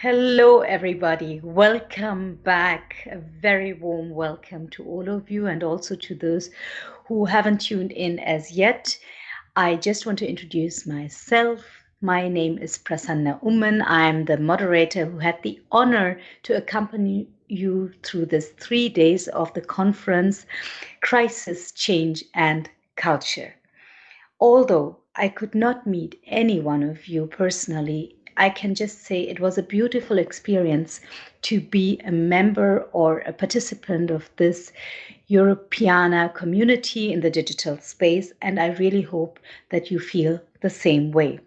Hello, everybody. Welcome back. A very warm welcome to all of you and also to those who haven't tuned in as yet. I just want to introduce myself. My name is Prasanna Umman. I'm the moderator who had the honor to accompany you through this 3 days of the conference, Crisis, Change and Culture. Although I could not meet any one of you personally, I can just say it was a beautiful experience to be a member or a participant of this Europeana community in the digital space, and I really hope that you feel the same way.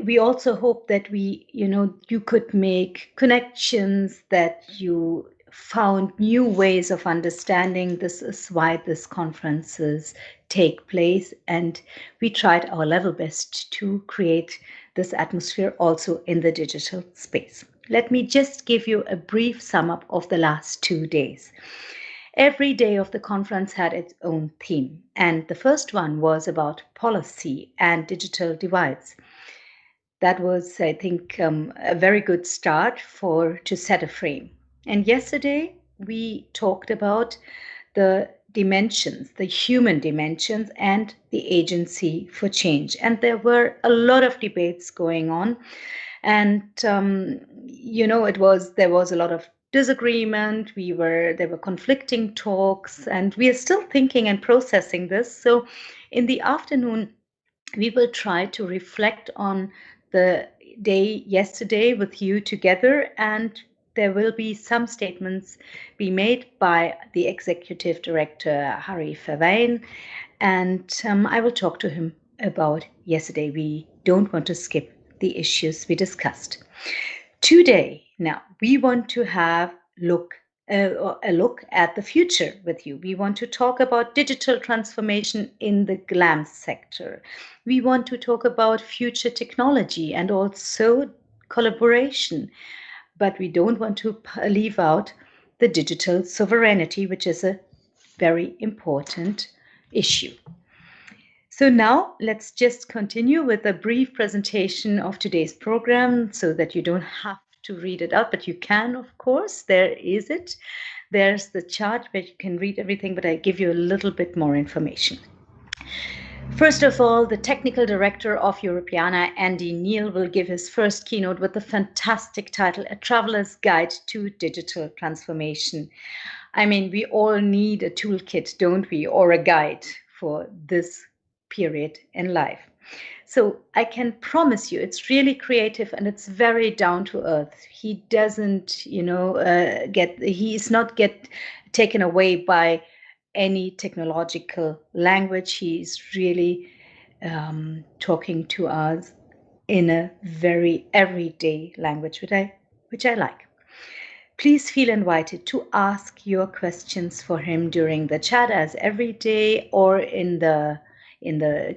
We also hope that you could make connections, that you found new ways of understanding. This is why these conferences take place, and we tried our level best to create this atmosphere also in the digital space. Let me just give you a brief sum up of the last 2 days. Every day of the conference had its own theme, and the first one was about policy and digital divides. That was, I think, a very good start to set a frame. And yesterday we talked about the dimensions, the human dimensions, and the agency for change. And there were a lot of debates going on, and there was a lot of disagreement. There were conflicting talks, and we are still thinking and processing this. So, in the afternoon, we will try to reflect on the day yesterday with you together, and there will be some statements be made by the executive director Harry Verwijn, and I will talk to him about yesterday. We don't want to skip the issues we discussed. Today, now, we want to have a look at the future with you. We want to talk about digital transformation in the GLAM sector. We want to talk about future technology and also collaboration. But we don't want to leave out the digital sovereignty, which is a very important issue. So now let's just continue with a brief presentation of today's program so that you don't have to read it out, but you can, of course. There's the chart where you can read everything, but I give you a little bit more information. First of all, the technical director of Europeana, Andy Neal, will give his first keynote with the fantastic title, A Traveler's Guide to Digital Transformation. I mean, we all need a toolkit, don't we, or a guide for this period in life. So I can promise you it's really creative and it's very down to earth. He doesn't, he's not get taken away by any technological language. He's really talking to us in a very everyday language, which I like. Please feel invited to ask your questions for him during the chat as every day or in the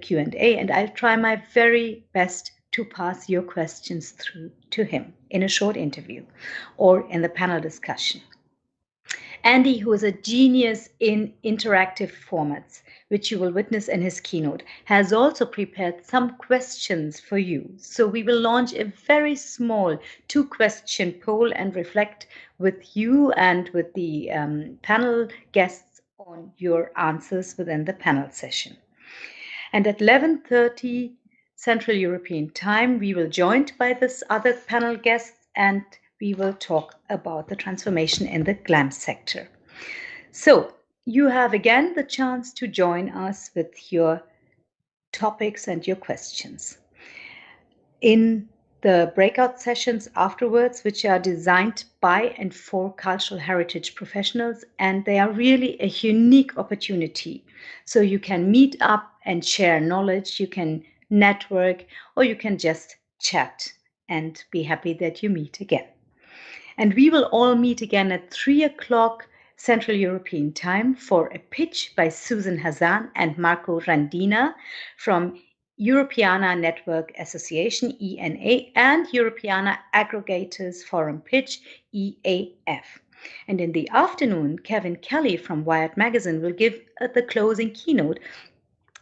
Q&A, and I'll try my very best to pass your questions through to him in a short interview or in the panel discussion. Andy, who is a genius in interactive formats, which you will witness in his keynote, has also prepared some questions for you. So we will launch a very small 2-question poll and reflect with you and with the panel guests on your answers within the panel session. And at 11:30 Central European Time, we will joined by this other panel guests, and we will talk about the transformation in the GLAM sector. So you have again the chance to join us with your topics and your questions. In the breakout sessions afterwards, which are designed by and for cultural heritage professionals, and they are really a unique opportunity. So you can meet up and share knowledge, you can network, or you can just chat and be happy that you meet again. And we will all meet again at 3 o'clock Central European Time for a pitch by Susan Hazan and Marco Randina from Europeana Network Association, ENA, and Europeana Aggregators Forum Pitch, EAF. And in the afternoon, Kevin Kelly from Wired Magazine will give the closing keynote,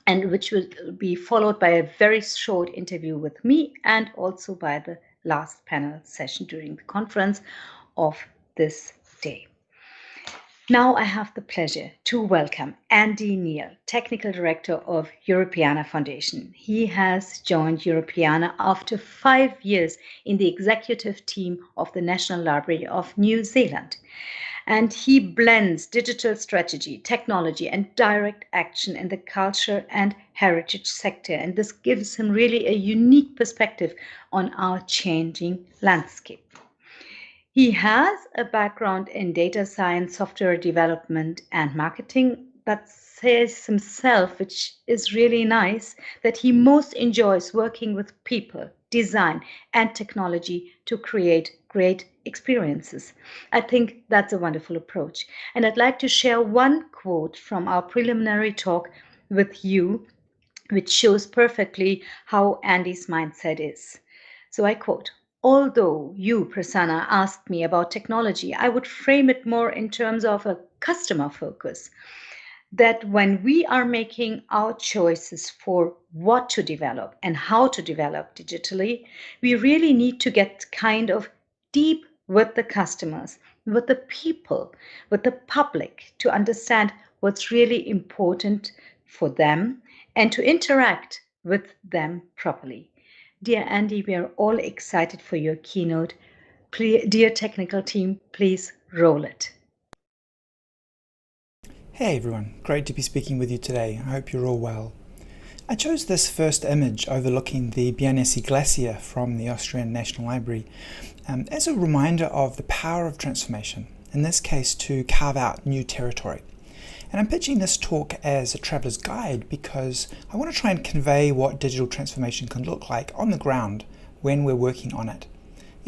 and which will be followed by a very short interview with me and also by the last panel session during the conference of this day. Now I have the pleasure to welcome Andy Neal, Technical Director of Europeana Foundation. He has joined Europeana after 5 years in the executive team of the National Library of New Zealand. And he blends digital strategy, technology, and direct action in the culture and heritage sector. And this gives him really a unique perspective on our changing landscape. He has a background in data science, software development, and marketing, but says himself, which is really nice, that he most enjoys working with people, design, and technology to create great experiences. I think that's a wonderful approach. And I'd like to share one quote from our preliminary talk with you, which shows perfectly how Andy's mindset is. So I quote, "Although you, Prasanna, asked me about technology, I would frame it more in terms of a customer focus. That when we are making our choices for what to develop and how to develop digitally, we really need to get kind of deep with the customers, with the people, with the public, to understand what's really important for them and to interact with them properly." Dear Andy, we are all excited for your keynote. Dear technical team, please roll it. Hey everyone, great to be speaking with you today. I hope you're all well. I chose this first image overlooking the Björnesi Glacier from the Austrian National Library as a reminder of the power of transformation, in this case to carve out new territory. And I'm pitching this talk as a traveler's guide because I want to try and convey what digital transformation can look like on the ground when we're working on it.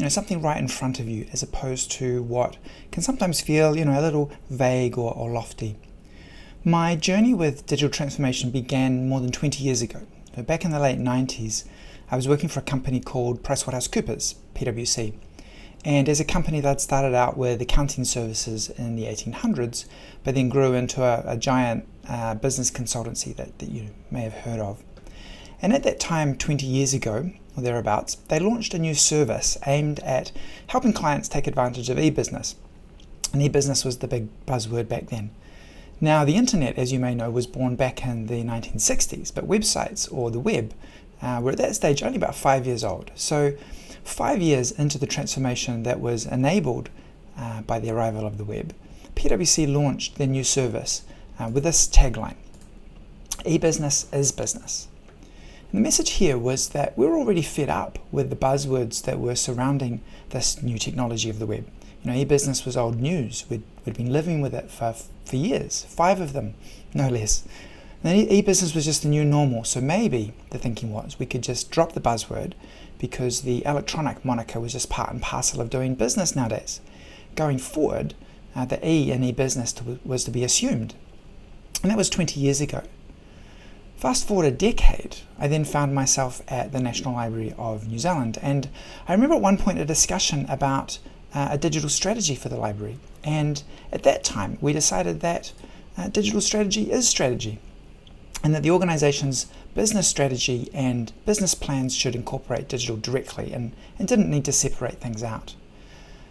Something right in front of you, as opposed to what can sometimes feel, a little vague or lofty. My journey with digital transformation began more than 20 years ago. So back in the late 90s, I was working for a company called PricewaterhouseCoopers, PwC. And as a company that started out with accounting services in the 1800s, but then grew into a giant business consultancy that you may have heard of. And at that time, 20 years ago, or thereabouts, they launched a new service aimed at helping clients take advantage of e-business. And e-business was the big buzzword back then. Now, the internet, as you may know, was born back in the 1960s, but websites, or the web, were at that stage only about 5 years old. So 5 years into the transformation that was enabled by the arrival of the web, PwC launched their new service with this tagline: "E-business is business." And the message here was that we were already fed up with the buzzwords that were surrounding this new technology of the web. E-business was old news. We'd been living with it for years, 5 of them, no less. And e-business was just the new normal, so maybe the thinking was we could just drop the buzzword because the electronic moniker was just part and parcel of doing business nowadays. Going forward, the E in e-business was to be assumed. And that was 20 years ago. Fast forward a decade, I then found myself at the National Library of New Zealand, and I remember at one point a discussion about a digital strategy for the library. And at that time, we decided that digital strategy is strategy, and that the organization's business strategy and business plans should incorporate digital directly and didn't need to separate things out.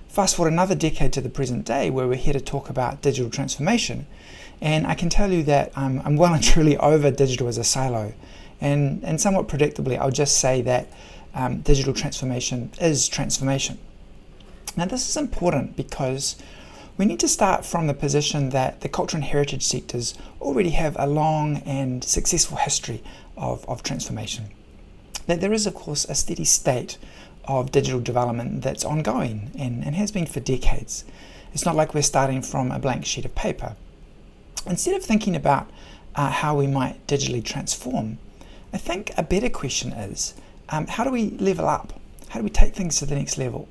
Fast forward another decade to the present day, where we're here to talk about digital transformation, and I can tell you that I'm well and truly over digital as a silo, and somewhat predictably, I'll just say that digital transformation is transformation. Now, this is important because we need to start from the position that the culture and heritage sectors already have a long and successful history of transformation. That there is, of course, a steady state of digital development that's ongoing and has been for decades. It's not like we're starting from a blank sheet of paper. Instead of thinking about how we might digitally transform, I think a better question is, how do we level up? How do we take things to the next level?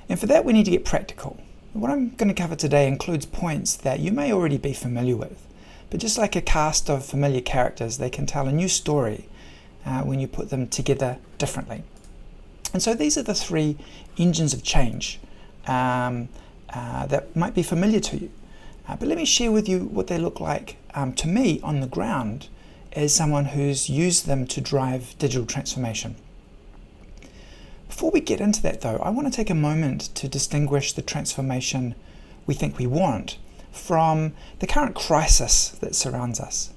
And for that, we need to get practical. What I'm going to cover today includes points that you may already be familiar with, but just like a cast of familiar characters, they can tell a new story when you put them together differently. And so these are the three engines of change that might be familiar to you. But let me share with you what they look like to me on the ground as someone who's used them to drive digital transformation. Before we get into that though, I want to take a moment to distinguish the transformation we think we want from the current crisis that surrounds us.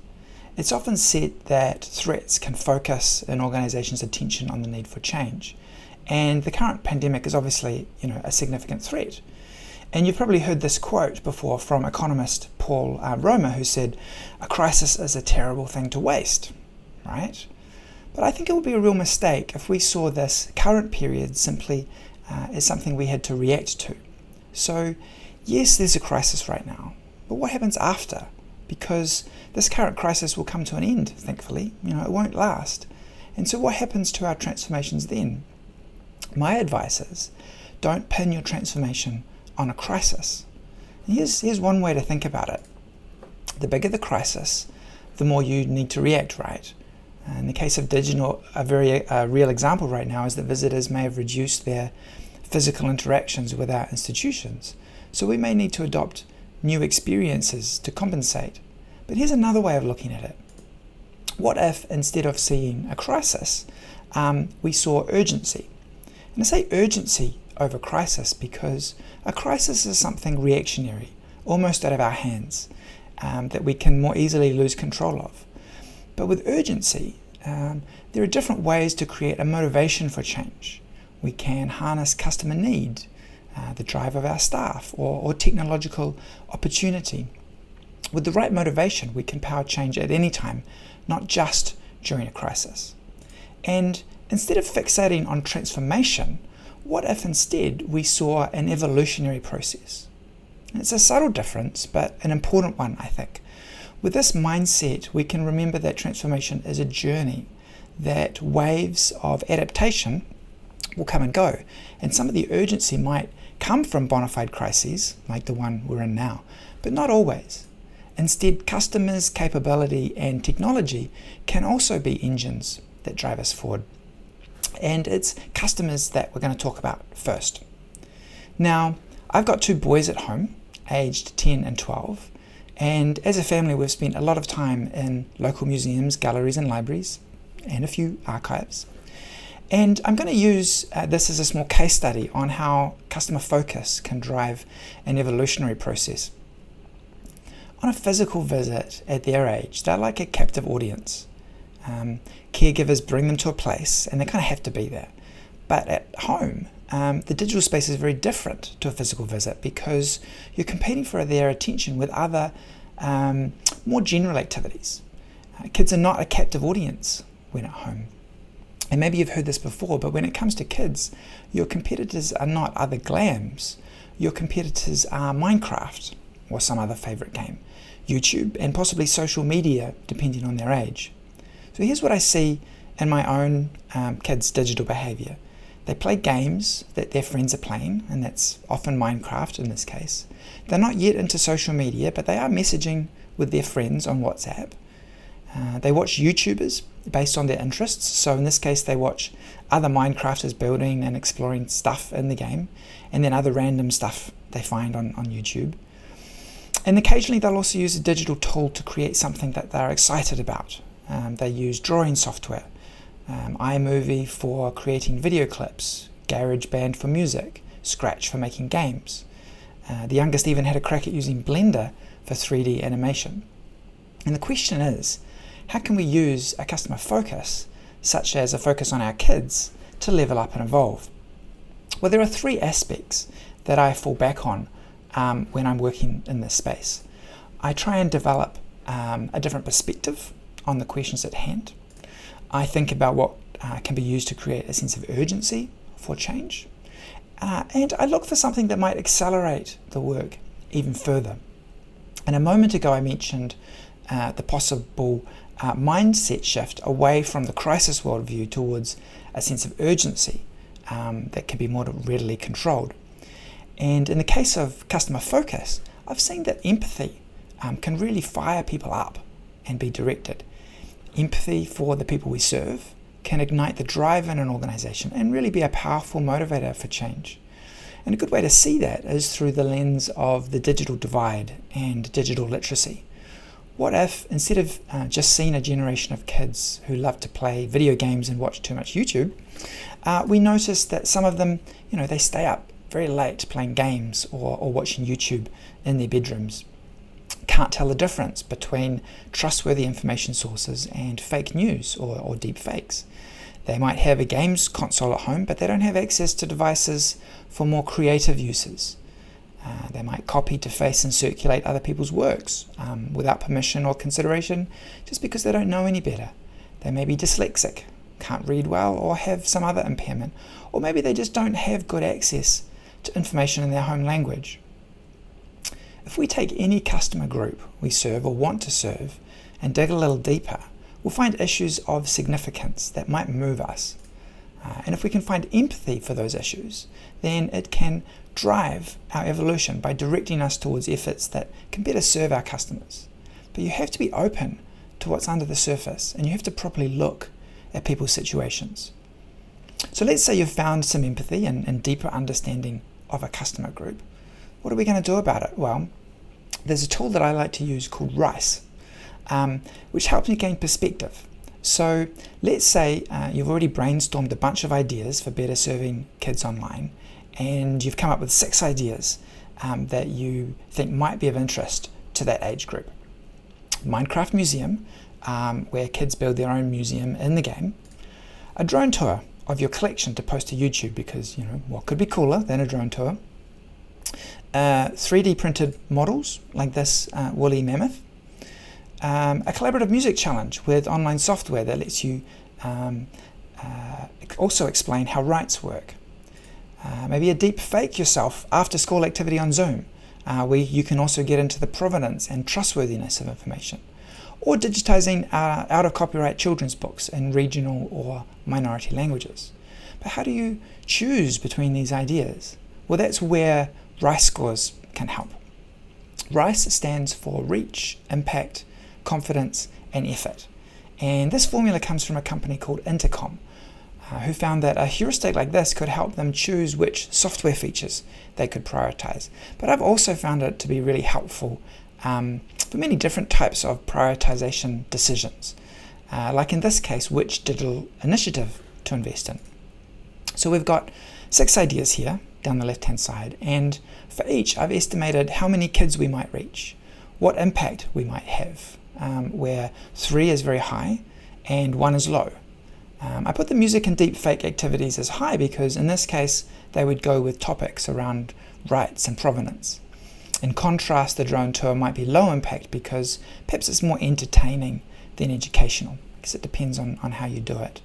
It's often said that threats can focus an organization's attention on the need for change. And the current pandemic is obviously, a significant threat. And you've probably heard this quote before from economist Paul Romer, who said, "A crisis is a terrible thing to waste," right? But I think it would be a real mistake if we saw this current period simply as something we had to react to. So, yes, there's a crisis right now, but what happens after? Because this current crisis will come to an end, thankfully. It won't last. And so what happens to our transformations then? My advice is, don't pin your transformation on a crisis. And here's one way to think about it. The bigger the crisis, the more you need to react, right? In the case of digital, a very real example right now is that visitors may have reduced their physical interactions with our institutions. So we may need to adopt new experiences to compensate. But here's another way of looking at it. What if, instead of seeing a crisis, we saw urgency? And I say urgency over crisis because a crisis is something reactionary, almost out of our hands, that we can more easily lose control of. But with urgency, there are different ways to create a motivation for change. We can harness customer need, the drive of our staff, or technological opportunity. With the right motivation, we can power change at any time, not just during a crisis. And instead of fixating on transformation, what if instead we saw an evolutionary process? And it's a subtle difference, but an important one, I think. With this mindset, we can remember that transformation is a journey, that waves of adaptation will come and go. And some of the urgency might come from bona fide crises, like the one we're in now, but not always. Instead, customers' capability and technology can also be engines that drive us forward. And it's customers that we're going to talk about first. Now, I've got two boys at home, aged 10 and 12, and as a family we've spent a lot of time in local museums, galleries and libraries, and a few archives. And I'm going to use this as a small case study on how customer focus can drive an evolutionary process. On a physical visit at their age, they're like a captive audience. Caregivers bring them to a place and they kind of have to be there. But at home, the digital space is very different to a physical visit because you're competing for their attention with other more general activities. Kids are not a captive audience when at home. And maybe you've heard this before, but when it comes to kids, your competitors are not other glams. Your competitors are Minecraft or some other favorite game, YouTube, and possibly social media, depending on their age. So here's what I see in my own kids' digital behavior. They play games that their friends are playing, and that's often Minecraft in this case. They're not yet into social media, but they are messaging with their friends on WhatsApp. They watch YouTubers based on their interests. So in this case, they watch other Minecrafters building and exploring stuff in the game, and then other random stuff they find on YouTube. And occasionally they'll also use a digital tool to create something that they're excited about. They use drawing software, iMovie for creating video clips, GarageBand for music, Scratch for making games. The youngest even had a crack at using Blender for 3D animation. And the question is, how can we use a customer focus, such as a focus on our kids, to level up and evolve? Well, there are three aspects that I fall back on when I'm working in this space. I try and develop a different perspective on the questions at hand. I think about what can be used to create a sense of urgency for change. And I look for something that might accelerate the work even further. And a moment ago I mentioned the possible mindset shift away from the crisis worldview towards a sense of urgency that can be more readily controlled. And in the case of customer focus, I've seen that empathy can really fire people up and be directed. Empathy for the people we serve can ignite the drive in an organization and really be a powerful motivator for change. And a good way to see that is through the lens of the digital divide and digital literacy. What if, instead of just seeing a generation of kids who love to play video games and watch too much YouTube, we notice that some of them, they stay up very late playing games or watching YouTube in their bedrooms, can't tell the difference between trustworthy information sources and fake news or deep fakes. They might have a games console at home, but they don't have access to devices for more creative uses. They might copy, deface, and circulate other people's works without permission or consideration, just because they don't know any better. They may be dyslexic, can't read well, or have some other impairment, or maybe they just don't have good access to information in their home language. If we take any customer group we serve or want to serve and dig a little deeper, we'll find issues of significance that might move us. And if we can find empathy for those issues, then it can drive our evolution by directing us towards efforts that can better serve our customers. But you have to be open to what's under the surface, and you have to properly look at people's situations. So let's say you've found some empathy and deeper understanding of a customer group. What are we going to do about it? Well, there's a tool that I like to use called RICE, which helps me gain perspective. So let's say you've already brainstormed a bunch of ideas for better serving kids online, and you've come up with 6 ideas that you think might be of interest to that age group. Minecraft Museum, where kids build their own museum in the game. A drone tour of your collection to post to YouTube, because what could be cooler than a drone tour? 3D printed models like this woolly mammoth. A collaborative music challenge with online software that lets you also explain how rights work. Maybe a deep fake yourself after school activity on Zoom, where you can also get into the provenance and trustworthiness of information. Or digitizing out of copyright children's books in regional or minority languages. But how do you choose between these ideas? Well, that's where RICE scores can help. RICE stands for Reach, Impact, Confidence, and Effort. And this formula comes from a company called Intercom, who found that a heuristic like this could help them choose which software features they could prioritize. But I've also found it to be really helpful for many different types of prioritization decisions, like in this case, which digital initiative to invest in. So we've got 6 ideas here down the left-hand side, and for each I've estimated how many kids we might reach, what impact we might have, where 3 is very high and 1 is low. I put the music and deep fake activities as high because in this case they would go with topics around rights and provenance. In contrast, the drone tour might be low impact because perhaps it's more entertaining than educational, because it depends on how you do it.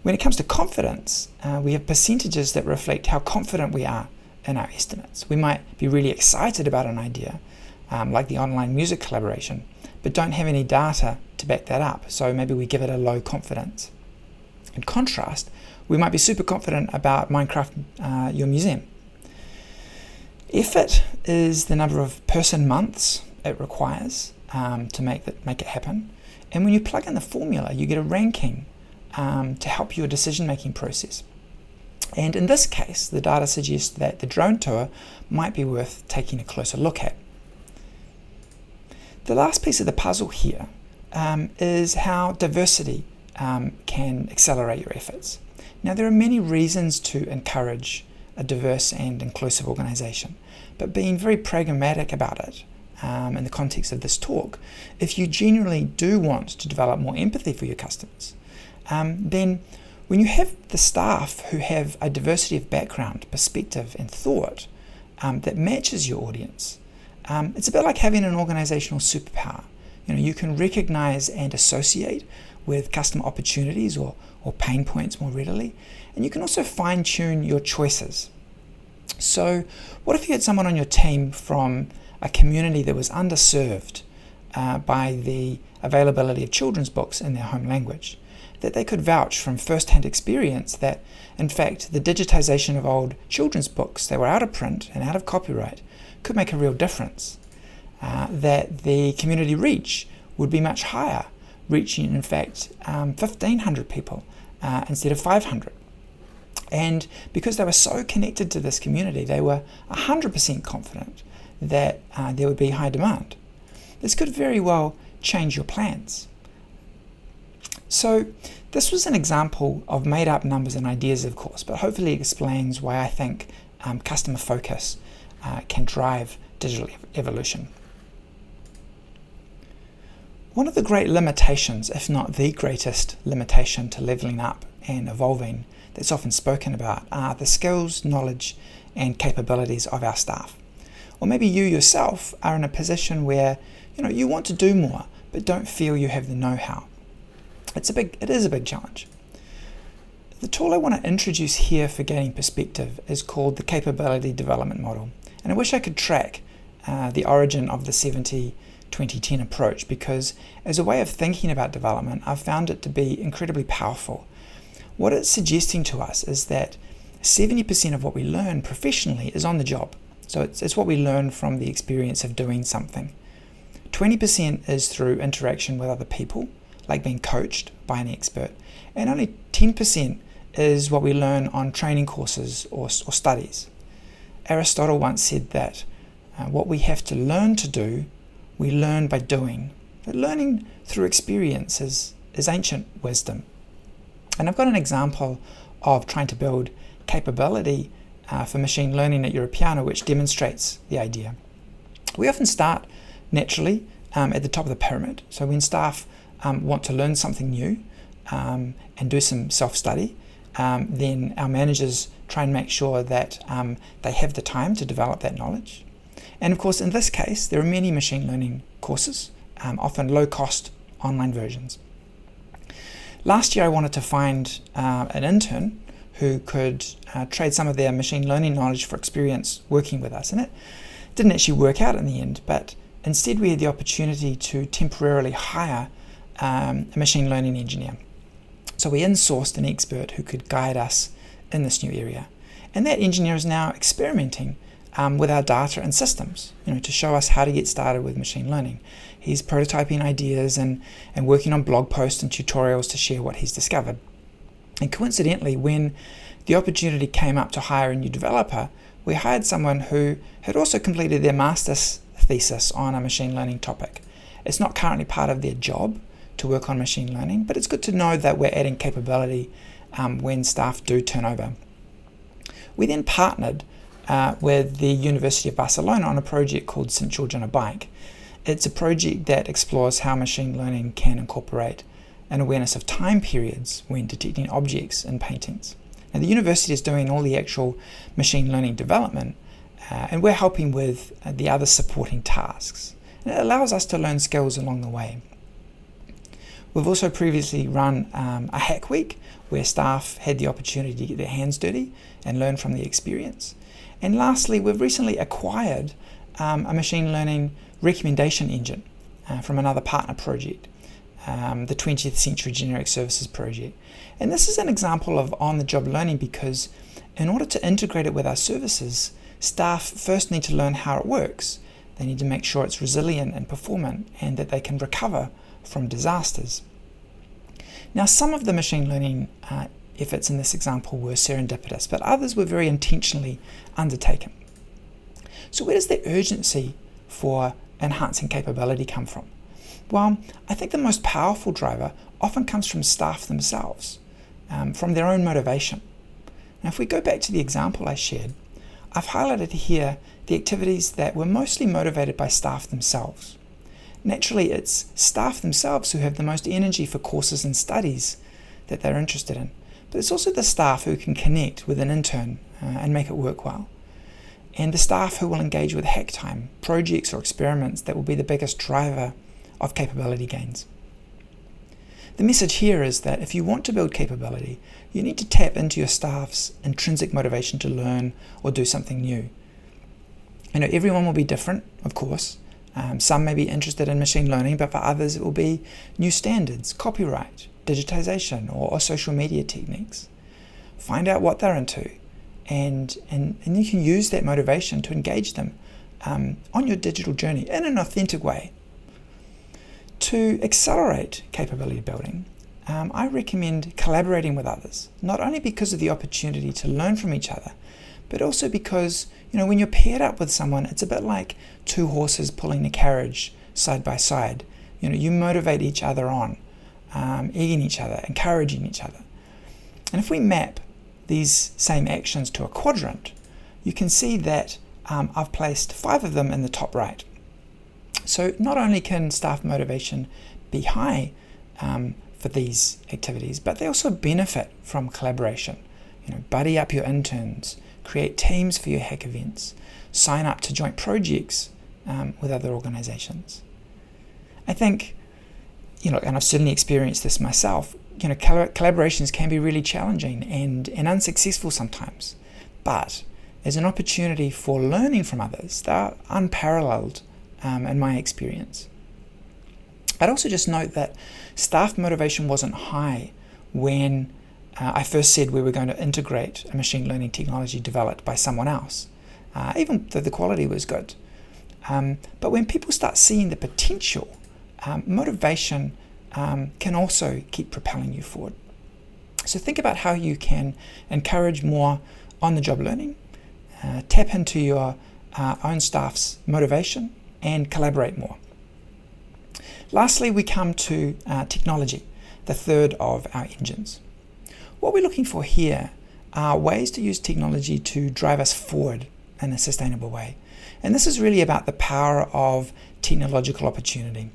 When it comes to confidence, we have percentages that reflect how confident we are in our estimates. We might be really excited about an idea, like the online music collaboration, but don't have any data to back that up, so maybe we give it a low confidence. In contrast, we might be super confident about Minecraft, your museum. Effort is the number of person months it requires to make it happen. And when you plug in the formula, you get a ranking to help your decision-making process. And in this case, the data suggests that the drone tour might be worth taking a closer look at. The last piece of the puzzle here is how diversity can accelerate your efforts. Now, there are many reasons to encourage a diverse and inclusive organization, but being very pragmatic about it in the context of this talk, if you genuinely do want to develop more empathy for your customers, then when you have the staff who have a diversity of background, perspective, and thought that matches your audience, it's a bit like having an organizational superpower. You can recognize and associate with customer opportunities or pain points more readily, and you can also fine-tune your choices. So what if you had someone on your team from a community that was underserved by the availability of children's books in their home language, that they could vouch from first-hand experience that, in fact, the digitization of old children's books that were out of print and out of copyright could make a real difference, that the community reach would be much higher, reaching, in fact, 1,500 people instead of 500. And because they were so connected to this community, they were 100% confident that there would be high demand. This could very well change your plans. So this was an example of made-up numbers and ideas, of course, but hopefully it explains why I think customer focus can drive digital evolution. One of the great limitations, if not the greatest limitation to leveling up and evolving that's often spoken about, are the skills, knowledge, and capabilities of our staff. Or maybe you yourself are in a position where you want to do more, but don't feel you have the know-how. It is a big challenge. The tool I want to introduce here for gaining perspective is called the Capability Development Model. And I wish I could track the origin of the 70-20-10 approach, because as a way of thinking about development, I've found it to be incredibly powerful. What it's suggesting to us is that 70% of what we learn professionally is on the job. So it's what we learn from the experience of doing something. 20% is through interaction with other people, like being coached by an expert, and only 10% is what we learn on training courses or studies. Aristotle once said that what we have to learn to do, we learn by doing. But learning through experience is ancient wisdom. And I've got an example of trying to build capability for machine learning at Europeana, which demonstrates the idea. We often start naturally at the top of the pyramid. So when staff want to learn something new and do some self-study, then our managers try and make sure that they have the time to develop that knowledge. And of course, in this case, there are many machine learning courses, often low-cost online versions. Last year, I wanted to find an intern who could trade some of their machine learning knowledge for experience working with us. And it didn't actually work out in the end, but instead we had the opportunity to temporarily hire a machine learning engineer. So we insourced an expert who could guide us in this new area. And that engineer is now experimenting with our data and systems, to show us how to get started with machine learning. He's prototyping ideas and working on blog posts and tutorials to share what he's discovered. And coincidentally, when the opportunity came up to hire a new developer, we hired someone who had also completed their master's thesis on a machine learning topic. It's not currently part of their job to work on machine learning, but it's good to know that we're adding capability when staff do turn over. We then partnered with the University of Barcelona on a project called St. George on a Bike. It's a project that explores how machine learning can incorporate an awareness of time periods when detecting objects in paintings. Now, the university is doing all the actual machine learning development, and we're helping with the other supporting tasks. And it allows us to learn skills along the way. We've also previously run a hack week where staff had the opportunity to get their hands dirty and learn from the experience. And lastly, we've recently acquired a machine learning recommendation engine from another partner project, the 20th Century Generic Services Project. And this is an example of on-the-job learning because in order to integrate it with our services, staff first need to learn how it works. They need to make sure it's resilient and performant and that they can recover from disasters. Now, some of the machine learning efforts in this example were serendipitous, but others were very intentionally undertaken. So where does the urgency for enhancing capability come from? Well, I think the most powerful driver often comes from staff themselves, from their own motivation. Now, if we go back to the example I shared, I've highlighted here the activities that were mostly motivated by staff themselves. Naturally, it's staff themselves who have the most energy for courses and studies that they're interested in, but it's also the staff who can connect with an intern and make it work well. And the staff who will engage with hack time, projects or experiments that will be the biggest driver of capability gains. The message here is that if you want to build capability, you need to tap into your staff's intrinsic motivation to learn or do something new. Everyone will be different, of course, Some may be interested in machine learning, but for others it will be new standards, copyright, digitization, or social media techniques. Find out what they're into, and you can use that motivation to engage them on your digital journey in an authentic way. To accelerate capability building, I recommend collaborating with others, not only because of the opportunity to learn from each other, but also because, when you're paired up with someone, it's a bit like two horses pulling a carriage side by side. You motivate each other on, egging each other, encouraging each other. And if we map these same actions to a quadrant, you can see that I've placed 5 of them in the top right. So not only can staff motivation be high for these activities, but they also benefit from collaboration. Buddy up your interns, create teams for your hack events, sign up to joint projects with other organizations. I think, and I've certainly experienced this myself, collaborations can be really challenging and unsuccessful sometimes, but as an opportunity for learning from others, they're unparalleled in my experience. I'd also just note that staff motivation wasn't high when I first said we were going to integrate a machine learning technology developed by someone else, even though the quality was good. But when people start seeing the potential, motivation can also keep propelling you forward. So think about how you can encourage more on-the-job learning, tap into your own staff's motivation, and collaborate more. Lastly, we come to technology, the third of our engines. What we're looking for here are ways to use technology to drive us forward in a sustainable way. And this is really about the power of technological opportunity.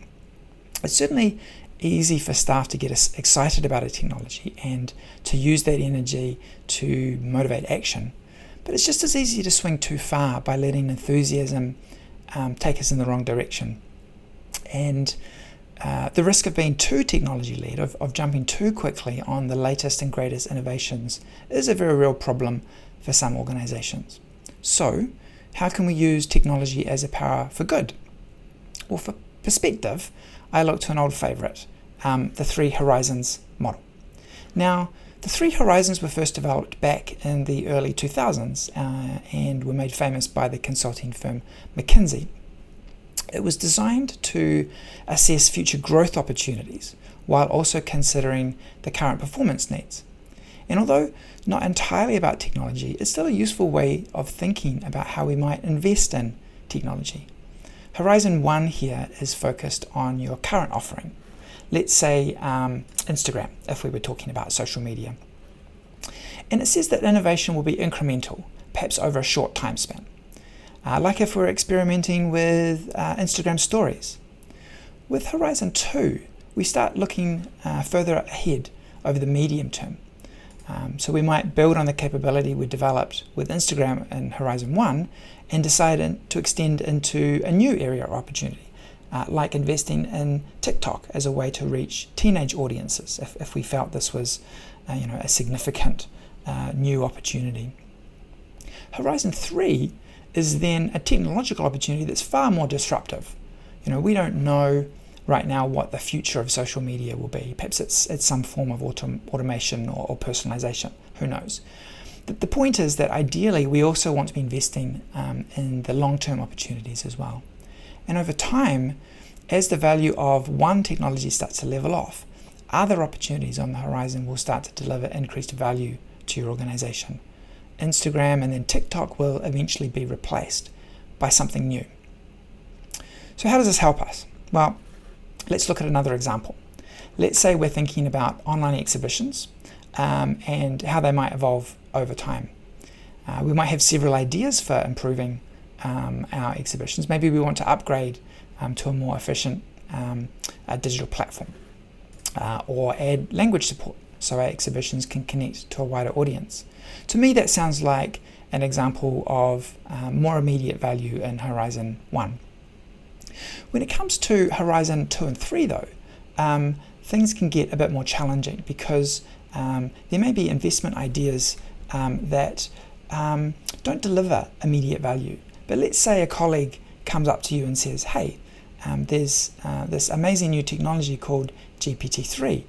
It's certainly easy for staff to get us excited about a technology and to use that energy to motivate action. But it's just as easy to swing too far by letting enthusiasm take us in the wrong direction. And the risk of being too technology-led, of jumping too quickly on the latest and greatest innovations, is a very real problem for some organizations. So, how can we use technology as a power for good? Well, for perspective, I look to an old favorite, the 3 Horizons model. Now, the 3 Horizons were first developed back in the early 2000s and were made famous by the consulting firm McKinsey. It was designed to assess future growth opportunities while also considering the current performance needs. And although not entirely about technology, it's still a useful way of thinking about how we might invest in technology. Horizon 1 here is focused on your current offering. Let's say Instagram, if we were talking about social media. And it says that innovation will be incremental, perhaps over a short time span. Like if we're experimenting with Instagram stories. With Horizon 2, we start looking further ahead over the medium term. So we might build on the capability we developed with Instagram in Horizon 1 and decide to extend into a new area of opportunity, like investing in TikTok as a way to reach teenage audiences if we felt this was a significant new opportunity. Horizon 3 is then a technological opportunity that's far more disruptive. We don't know right now what the future of social media will be. Perhaps it's some form of automation or personalization. Who knows? The point is that ideally we also want to be investing in the long-term opportunities as well. And over time, as the value of one technology starts to level off, other opportunities on the horizon will start to deliver increased value to your organization. Instagram and then TikTok will eventually be replaced by something new. So how does this help us? Well, let's look at another example. Let's say we're thinking about online exhibitions and how they might evolve over time. We might have several ideas for improving our exhibitions. Maybe we want to upgrade to a more efficient digital platform or add language support so our exhibitions can connect to a wider audience. To me, that sounds like an example of more immediate value in Horizon 1. When it comes to Horizon 2 and 3, though, things can get a bit more challenging because there may be investment ideas that don't deliver immediate value. But let's say a colleague comes up to you and says, hey, there's this amazing new technology called GPT-3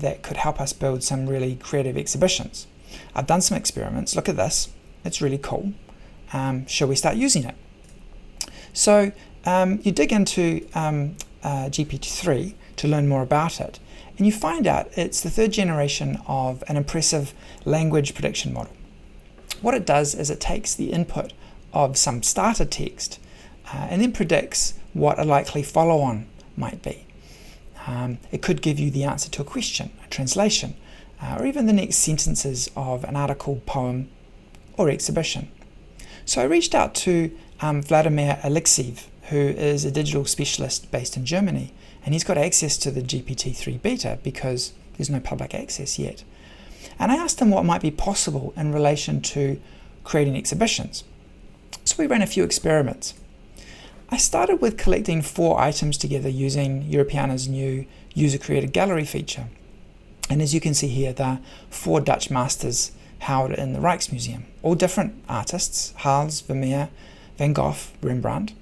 that could help us build some really creative exhibitions. I've done some experiments. Look at this. It's really cool. Shall we start using it? So you dig into GPT-3 to learn more about it, and you find out it's the third generation of an impressive language prediction model. What it does is it takes the input of some starter text and then predicts what a likely follow-on might be. It could give you the answer to a question, a translation, or even the next sentences of an article, poem, or exhibition. So I reached out to Vladimir Alexeyev, who is a digital specialist based in Germany, and he's got access to the GPT-3 beta because there's no public access yet. And I asked him what might be possible in relation to creating exhibitions. So we ran a few experiments. I started with collecting 4 items together using Europeana's new user-created gallery feature. And as you can see here, there are 4 Dutch masters held in the Rijksmuseum, all different artists: Hals, Vermeer, Van Gogh, Rembrandt.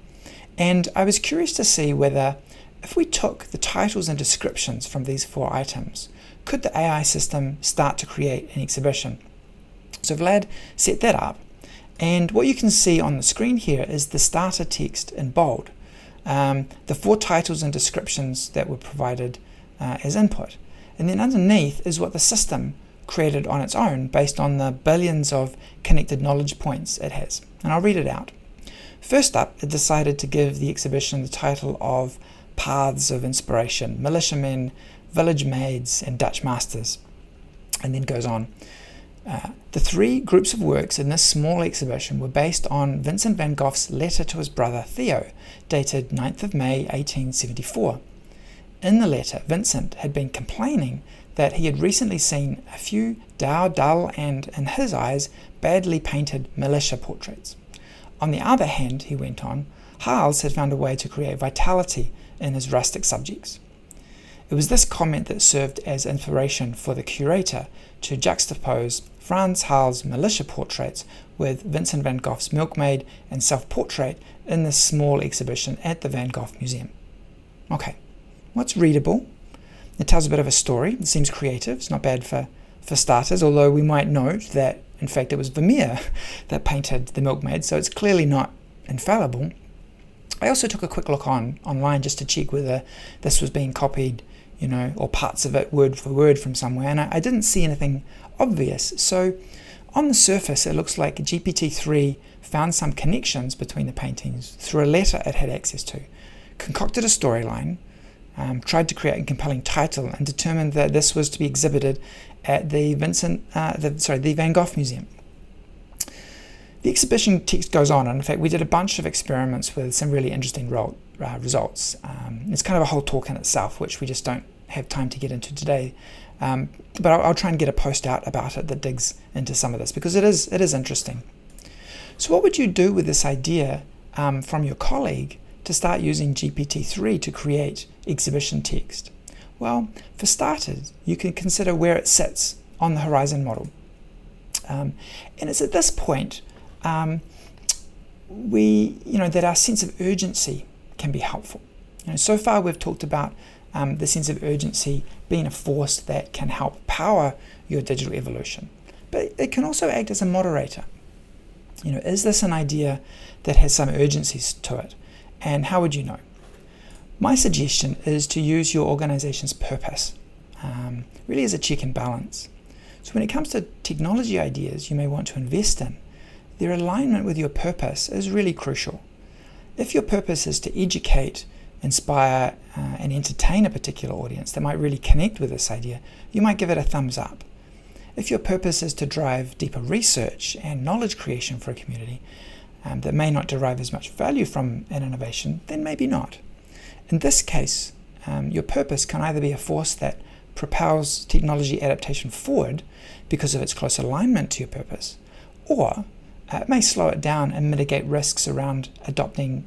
And I was curious to see whether, if we took the titles and descriptions from these 4 items, could the AI system start to create an exhibition? So Vlad set that up, and what you can see on the screen here is the starter text in bold, the 4 titles and descriptions that were provided as input. And then underneath is what the system created on its own based on the billions of connected knowledge points it has. And I'll read it out. First up, it decided to give the exhibition the title of Paths of Inspiration, Militiamen, Village Maids, and Dutch Masters. And then goes on. The 3 groups of works in this small exhibition were based on Vincent van Gogh's letter to his brother Theo, dated 9th of May 1874. In the letter, Vincent had been complaining that he had recently seen a few dull and, in his eyes, badly painted militia portraits. On the other hand, he went on, Hals had found a way to create vitality in his rustic subjects. It was this comment that served as inspiration for the curator to juxtapose Frans Hals' militia portraits with Vincent van Gogh's milkmaid and self-portrait in this small exhibition at the Van Gogh Museum. Okay, what's readable? It tells a bit of a story. It seems creative. It's not bad for starters, although we might note that, in fact, it was Vermeer that painted the milkmaid, so it's clearly not infallible. I also took a quick look online just to check whether this was being copied, or parts of it word for word from somewhere, and I didn't see anything obvious. So on the surface, it looks like GPT-3 found some connections between the paintings through a letter it had access to, concocted a storyline, tried to create a compelling title, and determined that this was to be exhibited at the Van Gogh Museum. The exhibition text goes on, and in fact we did a bunch of experiments with some really interesting results. It's kind of a whole talk in itself, which we just don't have time to get into today. But I'll try and get a post out about it that digs into some of this, because it is interesting. So what would you do with this idea from your colleague to start using GPT-3 to create exhibition text? Well, for starters, you can consider where it sits on the Horizon model. And it's at this point that our sense of urgency can be helpful. So far we've talked about the sense of urgency being a force that can help power your digital evolution, but it can also act as a moderator. Is this an idea that has some urgencies to it, and how would you know? My suggestion is to use your organization's purpose, really as a check and balance. So when it comes to technology ideas you may want to invest in, their alignment with your purpose is really crucial. If your purpose is to educate, inspire, and entertain a particular audience that might really connect with this idea, you might give it a thumbs up. If your purpose is to drive deeper research and knowledge creation for a community that may not derive as much value from an innovation, then maybe not. In this case, your purpose can either be a force that propels technology adaptation forward because of its close alignment to your purpose, or it may slow it down and mitigate risks around adopting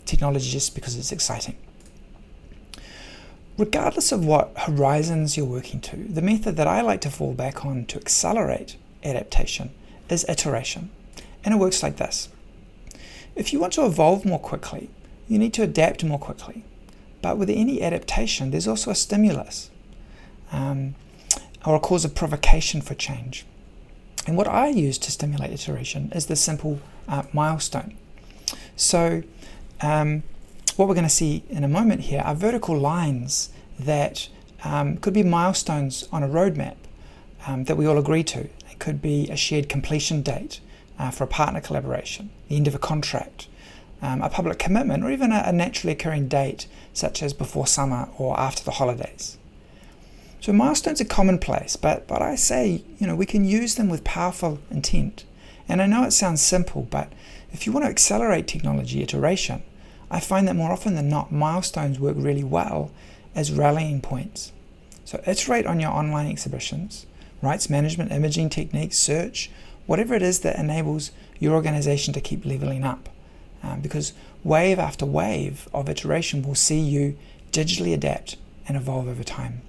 technology just because it's exciting. Regardless of what horizons you're working to, the method that I like to fall back on to accelerate adaptation is iteration, and it works like this. If you want to evolve more quickly, you need to adapt more quickly. But with any adaptation, there's also a stimulus or a cause of provocation for change. And what I use to stimulate iteration is the simple milestone. So what we're going to see in a moment here are vertical lines that could be milestones on a roadmap that we all agree to. It could be a shared completion date for a partner collaboration, the end of a contract, a public commitment, or even a naturally occurring date such as before summer or after the holidays. So milestones are commonplace, but I say, we can use them with powerful intent. And I know it sounds simple, but if you want to accelerate technology iteration, I find that more often than not, milestones work really well as rallying points. So iterate on your online exhibitions, rights management, imaging techniques, search, whatever it is that enables your organization to keep leveling up. Because wave after wave of iteration will see you digitally adapt and evolve over time.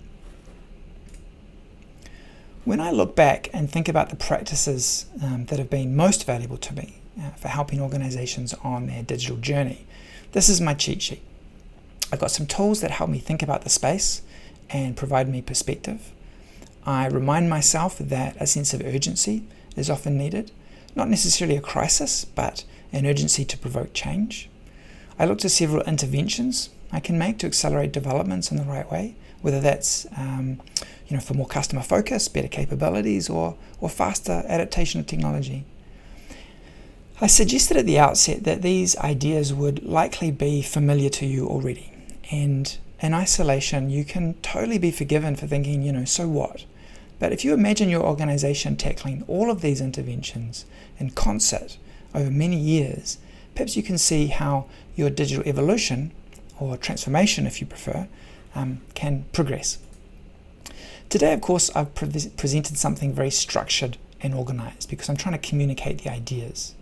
When I look back and think about the practices that have been most valuable to me for helping organizations on their digital journey, this is my cheat sheet. I've got some tools that help me think about the space and provide me perspective. I remind myself that a sense of urgency is often needed, not necessarily a crisis, but an urgency to provoke change. I look to several interventions I can make to accelerate developments in the right way, whether that's for more customer focus, better capabilities, or faster adaptation of technology. I suggested at the outset that these ideas would likely be familiar to you already, and in isolation you can totally be forgiven for thinking, so what? But if you imagine your organization tackling all of these interventions in concert over many years, perhaps you can see how your digital evolution, or transformation if you prefer, can progress. Today, of course, I've presented something very structured and organized because I'm trying to communicate the ideas.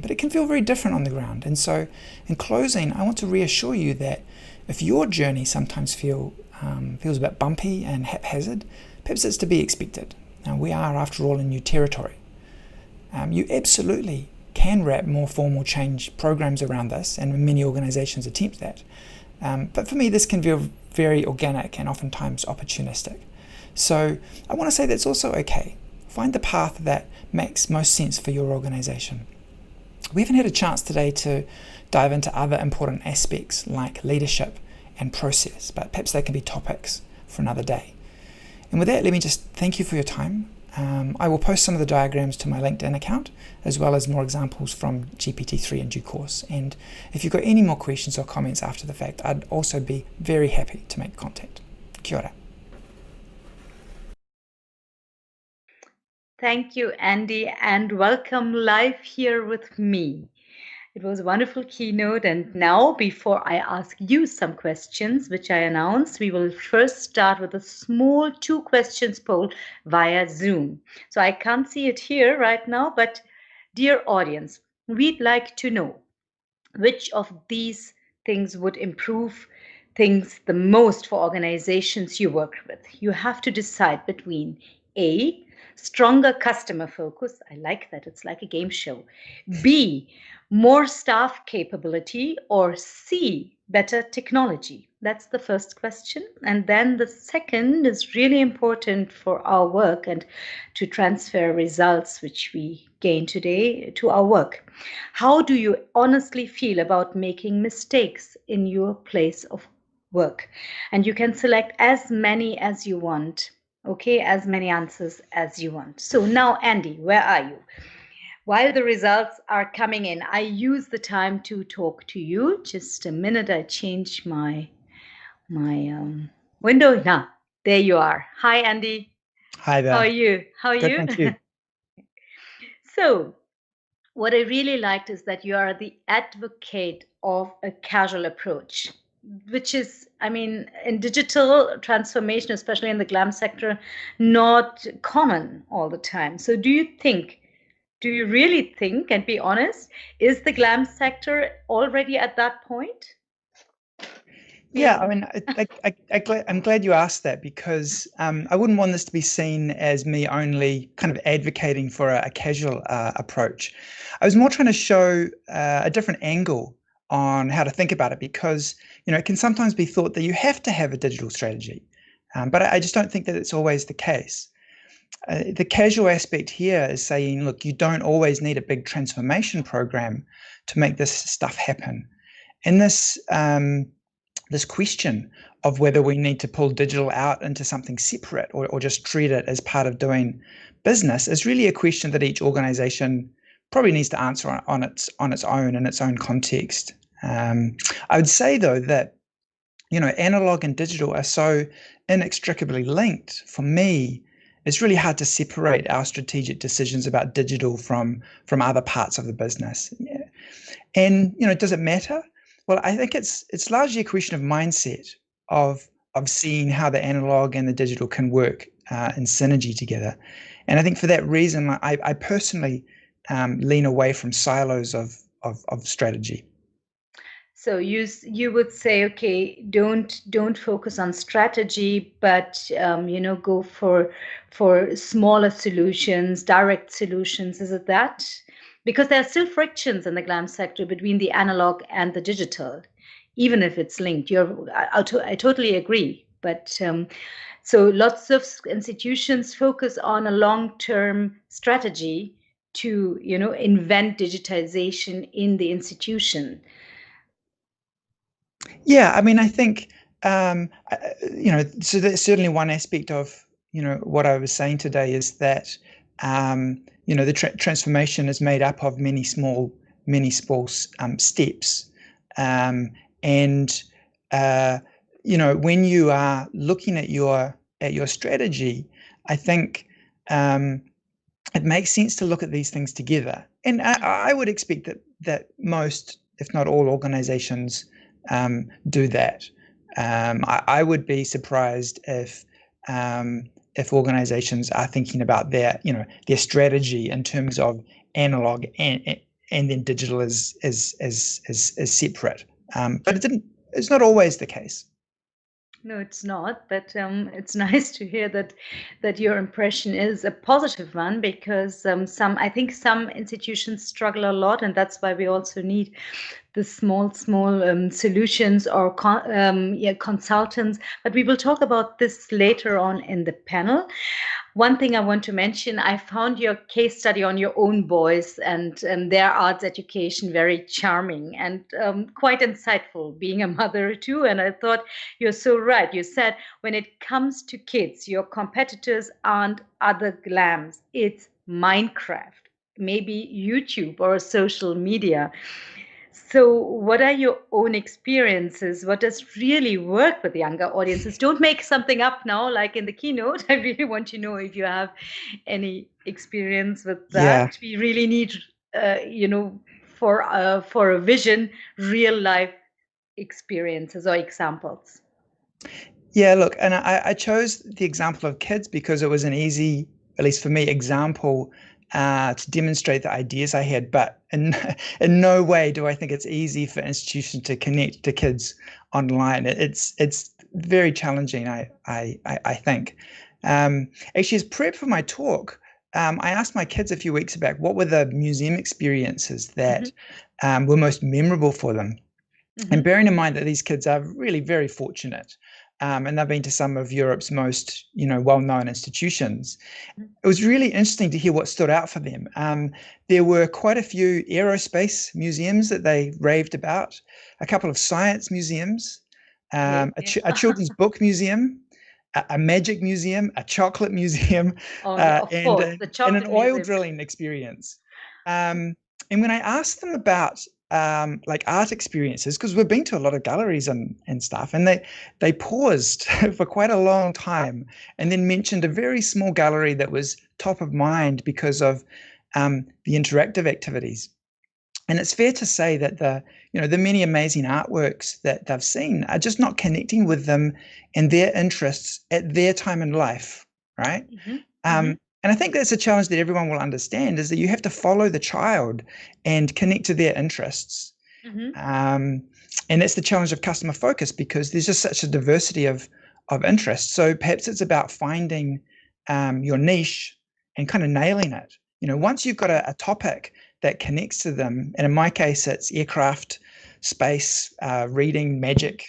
But it can feel very different on the ground. And so, in closing, I want to reassure you that if your journey sometimes feels a bit bumpy and haphazard, perhaps it's to be expected. Now, we are, after all, in new territory. You absolutely can wrap more formal change programs around this, and many organizations attempt that. But for me, this can feel very organic and oftentimes opportunistic. So I want to say that's also okay. Find the path that makes most sense for your organization. We haven't had a chance today to dive into other important aspects like leadership and process, but perhaps they can be topics for another day. And with that, let me just thank you for your time. I will post some of the diagrams to my LinkedIn account, as well as more examples from GPT-3 in due course. And if you've got any more questions or comments after the fact, I'd also be very happy to make contact. Kia ora. Thank you, Andy, and welcome live here with me. It was a wonderful keynote, and now, before I ask you some questions, which I announced, we will first start with a small 2 questions poll via Zoom. So I can't see it here right now, but dear audience, we'd like to know which of these things would improve things the most for organizations you work with. You have to decide between A, stronger customer focus. I like that. It's like a game show. B, more staff capability, or C, better technology? That's the first question. And then the second is really important for our work and to transfer results which we gain today to our work. How do you honestly feel about making mistakes in your place of work? And you can select as many as you want. Okay, as many answers as you want. So now, Andy, where are you? While the results are coming in, I use the time to talk to you. Just a minute, I change my window. Now, there you are. Hi, Andy. Hi there. How are you? How are Good, you? thank you. So, what I really liked is that you are the advocate of a casual approach, which is, in digital transformation, especially in the glam sector, not common all the time. So do you really think, and be honest, is the glam sector already at that point? Yeah, I'm glad you asked that because I wouldn't want this to be seen as me only kind of advocating for a casual approach. I was more trying to show a different angle on how to think about it, because it can sometimes be thought that you have to have a digital strategy, but I just don't think that it's always the case. The casual aspect here is saying, look, you don't always need a big transformation program to make this stuff happen. And this question of whether we need to pull digital out into something separate or just treat it as part of doing business is really a question that each organization probably needs to answer on its own, in its own context. I would say, though, that analog and digital are so inextricably linked. For me, it's really hard to separate our strategic decisions about digital from other parts of the business. Yeah. And does it matter? Well, I think it's largely a question of mindset, of seeing how the analog and the digital can work in synergy together. And I think for that reason, I personally lean away from silos of strategy. So you would say, okay, don't focus on strategy, but go for smaller solutions, direct solutions. Is it that? Because there are still frictions in the glam sector between the analog and the digital, even if it's linked. I totally agree. But so lots of institutions focus on a long-term strategy to invent digitization in the institution. Yeah, I mean, I think so that's certainly one aspect of what I was saying today, is that the transformation is made up of many small steps, and when you are looking at your strategy, I think it makes sense to look at these things together. And I would expect that most, if not all, organizations do that. I would be surprised if organizations are thinking about their strategy in terms of analog and then digital as separate. But it's not always the case. No, it's not. But it's nice to hear that your impression is a positive one, because I think some institutions struggle a lot, and that's why we also need the small solutions or consultants. But we will talk about this later on in the panel. One thing I want to mention, I found your case study on your own boys and their arts education very charming and quite insightful, being a mother too. And I thought, you're so right. You said when it comes to kids, your competitors aren't other glams. It's Minecraft, maybe YouTube or social media. So, what are your own experiences? What does really work with younger audiences? Don't make something up now, like in the keynote. I really want to know if you have any experience with that. Yeah. We really need, for a vision, real life experiences or examples. Yeah, look, and I chose the example of kids because it was an easy, at least for me, example to demonstrate the ideas I had. But in no way do I think it's easy for institutions to connect to kids online. It's very challenging, I think. Actually, as prep for my talk, I asked my kids a few weeks back what were the museum experiences that were most memorable for them. And bearing in mind that these kids are really very fortunate, and they've been to some of Europe's most, well-known institutions, it was really interesting to hear what stood out for them. There were quite a few aerospace museums that they raved about, a couple of science museums, a children's book museum, a magic museum, a chocolate museum, and an oil drilling experience. And when I asked them about like art experiences, because we've been to a lot of galleries and stuff, and they paused for quite a long time and then mentioned a very small gallery that was top of mind because of the interactive activities. And it's fair to say that the many amazing artworks that they've seen are just not connecting with them and their interests at their time in life, right? And I think that's a challenge that everyone will understand, is that you have to follow the child and connect to their interests. And that's the challenge of customer focus, because there's just such a diversity of interests. So perhaps it's about finding your niche and kind of nailing it. Once you've got a topic that connects to them, and in my case, it's aircraft space, reading, magic,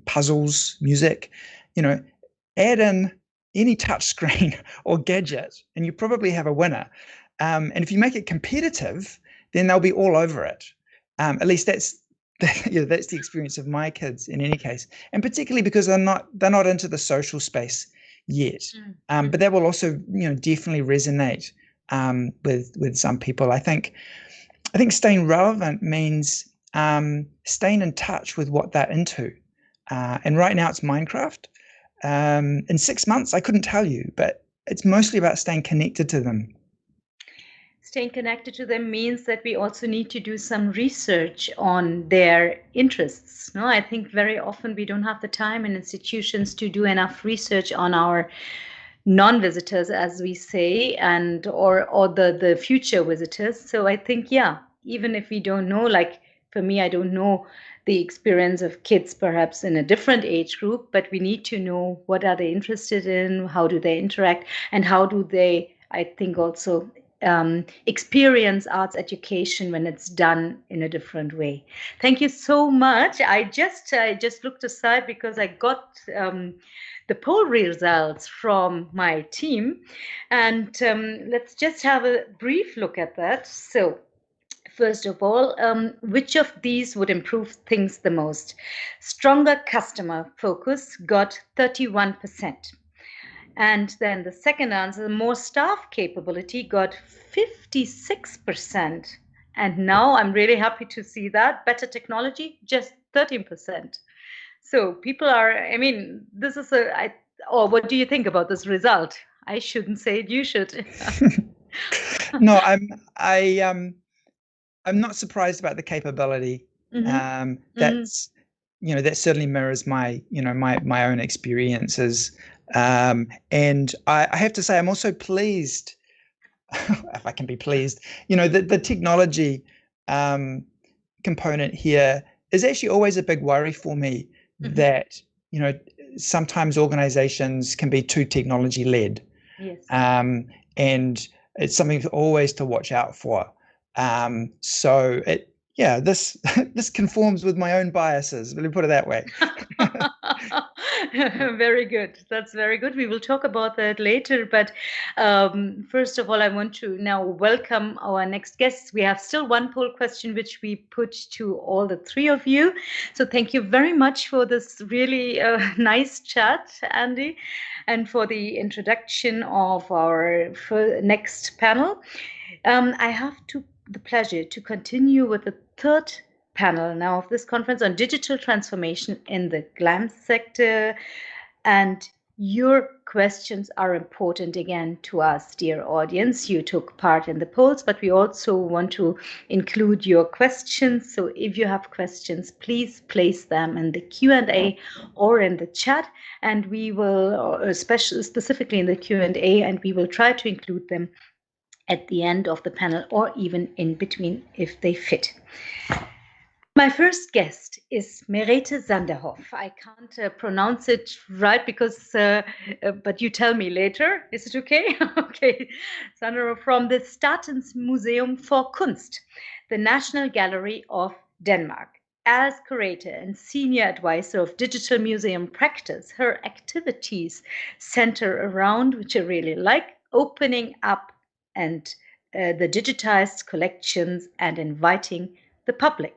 puzzles, music, add in any touch screen or gadget, and you probably have a winner. And if you make it competitive, then they'll be all over it. At least that's that's the experience of my kids in any case, and particularly because they're not into the social space yet. But that will also definitely resonate with some people. I think staying relevant means staying in touch with what they're into. And right now it's Minecraft. In 6 months, I couldn't tell you, but it's mostly about staying connected to them. Staying connected to them means that we also need to do some research on their interests. No, I think very often we don't have the time in institutions to do enough research on our non-visitors, as we say, and or the future visitors. So I think, even if we don't know, like for me, I don't know the experience of kids perhaps in a different age group, but we need to know what are they interested in, how do they interact, and how do they, I think, also experience arts education when it's done in a different way. Thank you so much. I just looked aside because I got the poll results from my team, and let's just have a brief look at that. So first of all, which of these would improve things the most? Stronger customer focus got 31%. And then the second answer, more staff capability, got 56%. And now I'm really happy to see that. Better technology, just 13%. So people are, this is what do you think about this result? I shouldn't say it, you should. No, I'm not surprised about the capability. That's that certainly mirrors my my own experiences. And I have to say, I'm also pleased, if I can be pleased, the technology component here is actually always a big worry for me, that, sometimes organizations can be too technology led. Yes. And it's something always to watch out for. So this this conforms with my own biases. Let me put it that way. Very good. That's very good. We will talk about that later. But first of all, I want to now welcome our next guests. We have still one poll question which we put to all the three of you. So thank you very much for this really nice chat, Andy, and for the introduction of our next panel. I have the pleasure to continue with the third panel now of this conference on digital transformation in the GLAM sector. And your questions are important again to us, dear audience. You took part in the polls, but we also want to include your questions. So if you have questions, please place them in the Q&A or in the chat, and we will, specifically in the Q&A, and we will try to include them at the end of the panel or even in between if they fit. My first guest is Merete Sanderhoff. I can't pronounce it right because, but you tell me later. Is it okay? Okay. Sanderhoff from the Statens Museum for Kunst, the National Gallery of Denmark. As curator and senior advisor of digital museum practice, her activities center around, which I really like, opening up and the digitized collections and inviting the public,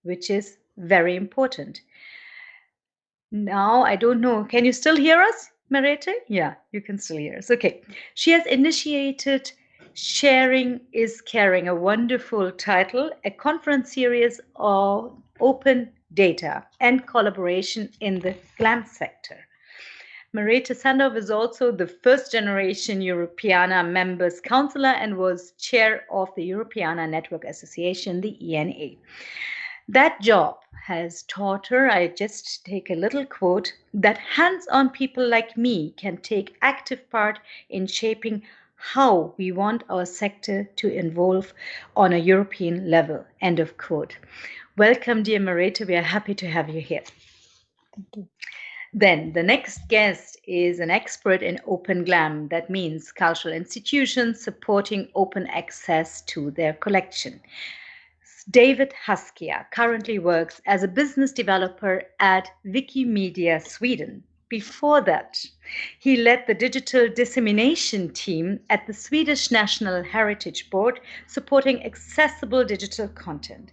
which is very important. Now, I don't know, can you still hear us, Merete? Yeah, you can still hear us. Okay. She has initiated Sharing is Caring, a wonderful title, a conference series of open data and collaboration in the GLAM sector. Merete Sanderhoff is also the first generation Europeana members counselor and was chair of the Europeana Network Association, the ENA. That job has taught her, I just take a little quote, that hands-on people like me can take active part in shaping how we want our sector to evolve on a European level. End of quote. Welcome, dear Merete. We are happy to have you here. Thank you. Then the next guest is an expert in Open GLAM. That means cultural institutions supporting open access to their collection. David Haskia currently works as a business developer at Wikimedia Sweden. Before that, he led the digital dissemination team at the Swedish National Heritage Board, supporting accessible digital content.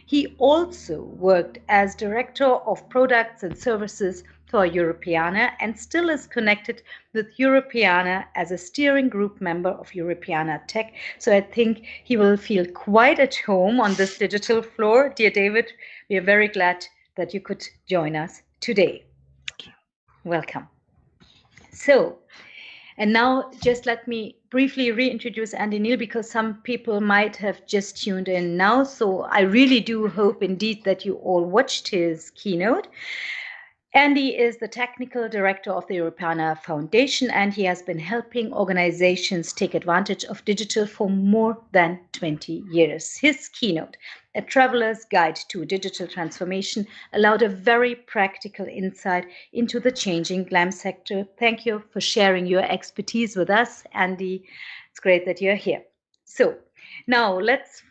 He also worked as director of products and services for Europeana and still is connected with Europeana as a steering group member of Europeana Tech. So I think he will feel quite at home on this digital floor. Dear David, we are very glad that you could join us today. Welcome. So, and now just let me briefly reintroduce Andy Neal because some people might have just tuned in now. So I really do hope indeed that you all watched his keynote. Andy is the technical director of the Europeana Foundation, and he has been helping organizations take advantage of digital for more than 20 years. His keynote, A Traveler's Guide to Digital Transformation, allowed a very practical insight into the changing GLAM sector. Thank you for sharing your expertise with us, Andy. It's great that you're here. So now let's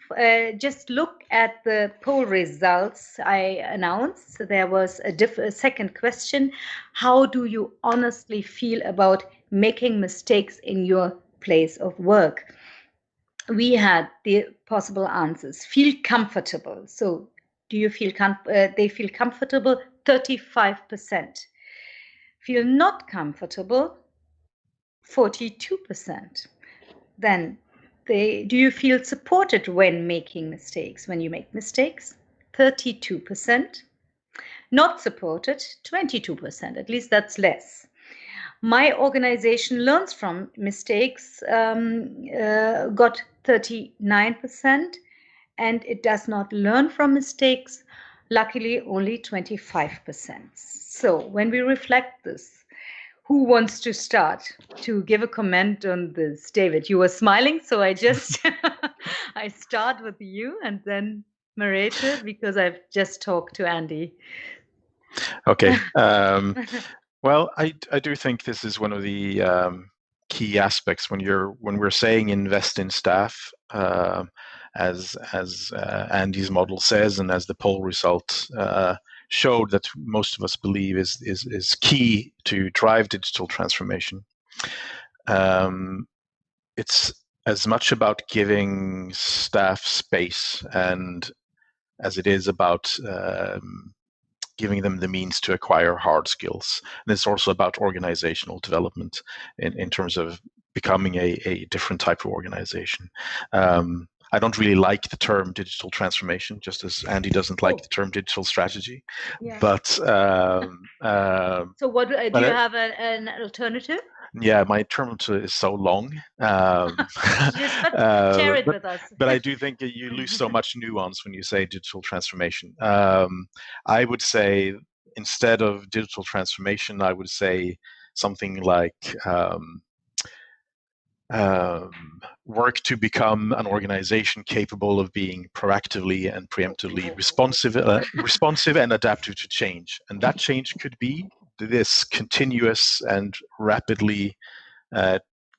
just look at the poll results I announced. There was a second question. How do you honestly feel about making mistakes in your place of work? We had the possible answers. Feel comfortable. So do you feel they feel comfortable? 35%. Feel not comfortable? 42%. Then do you feel supported when making mistakes? When you make mistakes, 32%. Not supported, 22%. At least that's less. My organization learns from mistakes, got 39%, and it does not learn from mistakes, luckily only 25%. So when we reflect this, who wants to start to give a comment on this? David, you were smiling, so I just I start with you and then Marete, because I've just talked to Andy. Okay. Well, I do think this is one of the key aspects when we're saying invest in staff, as Andy's model says, and as the poll result showed that most of us believe is key to drive digital transformation. It's as much about giving staff space and as it is about giving them the means to acquire hard skills. And it's also about organizational development in terms of becoming a different type of organization. I don't really like the term digital transformation, just as Andy doesn't like the term digital strategy. Yeah. But so what do you have an alternative? Yeah, my term is so long. Share it with us. But I do think you lose so much nuance when you say digital transformation. I would say instead of digital transformation, I would say something like work to become an organization capable of being proactively and preemptively responsive and adaptive to change. And that change could be this continuous and rapidly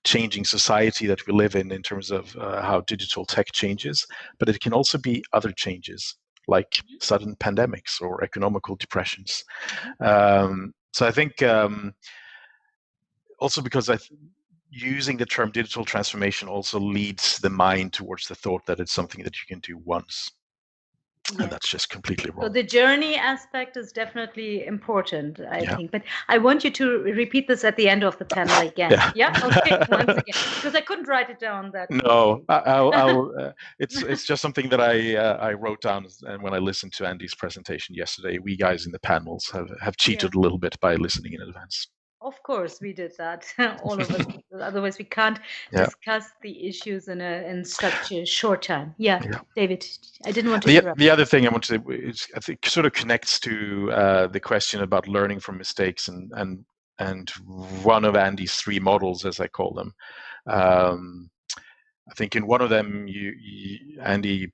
changing society that we live in terms of how digital tech changes, but it can also be other changes like sudden pandemics or economical depressions. So I think also because using the term digital transformation also leads the mind towards the thought that it's something that you can do once. Yes. And that's just completely wrong. So the journey aspect is definitely important, I think. But I want you to repeat this at the end of the panel again. Yeah? Okay, once again. Because I couldn't write it down that. No, I'll it's just something that I wrote down, and when I listened to Andy's presentation yesterday, we guys in the panels have cheated a little bit by listening in advance. Of course, we did that. All of us. Otherwise, we can't discuss the issues in such a short time. Yeah, David, I didn't want to interrupt. The other thing I want to say is, I think, sort of connects to the question about learning from mistakes, and one of Andy's three models, as I call them. I think in one of them, Andy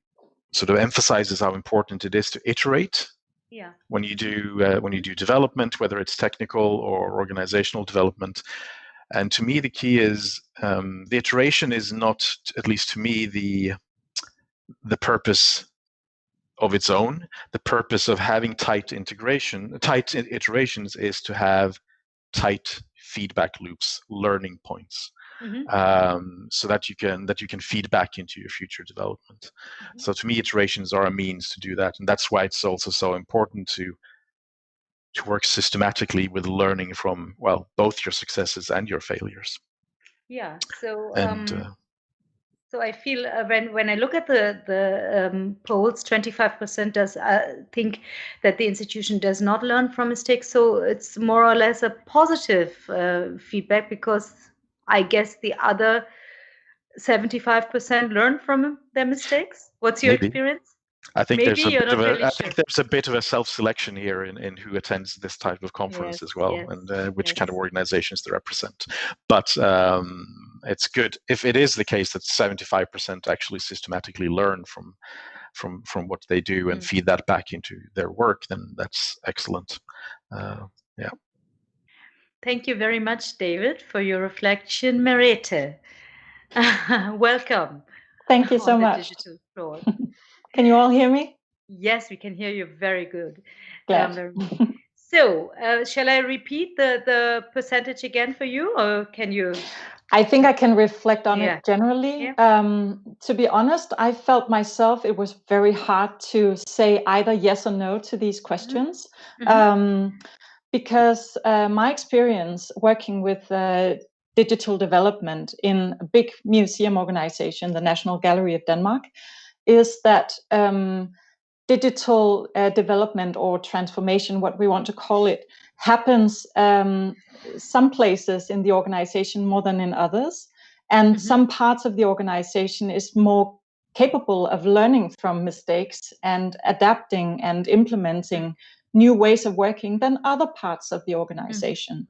sort of emphasizes how important it is to iterate. Yeah. When you do development, whether it's technical or organizational development, and to me the key is the iteration is not, at least to me, the purpose of its own. The purpose of having tight iterations is to have tight feedback loops, learning points, so that you can feed back into your future development. So to me, iterations are a means to do that, and that's why it's also so important to work systematically with learning from, well, both your successes and your failures. Yeah. So And so I feel when I look at the polls, 25% does think that the institution does not learn from mistakes. So it's more or less a positive feedback, because I guess the other 75% learn from their mistakes. What's your experience? I think Maybe you're not really sure. I think there's a bit of a self-selection here in who attends this type of conference as well, and which kind of organizations they represent. But it's good if it is the case that 75% actually systematically learn from what they do and feed that back into their work. Then that's excellent. Yeah. Thank you very much, David, for your reflection. Merete, welcome. Thank you so much. Digital floor. Can you all hear me? Yes, we can hear you very good. Glad. So, shall I repeat the percentage again for you, or can you? I think I can reflect on it generally. To be honest, I felt myself it was very hard to say either yes or no to these questions, because my experience working with digital development in a big museum organization, the National Gallery of Denmark, is that digital development or transformation, what we want to call it, happens some places in the organization more than in others. And some parts of the organization is more capable of learning from mistakes and adapting and implementing new ways of working than other parts of the organization.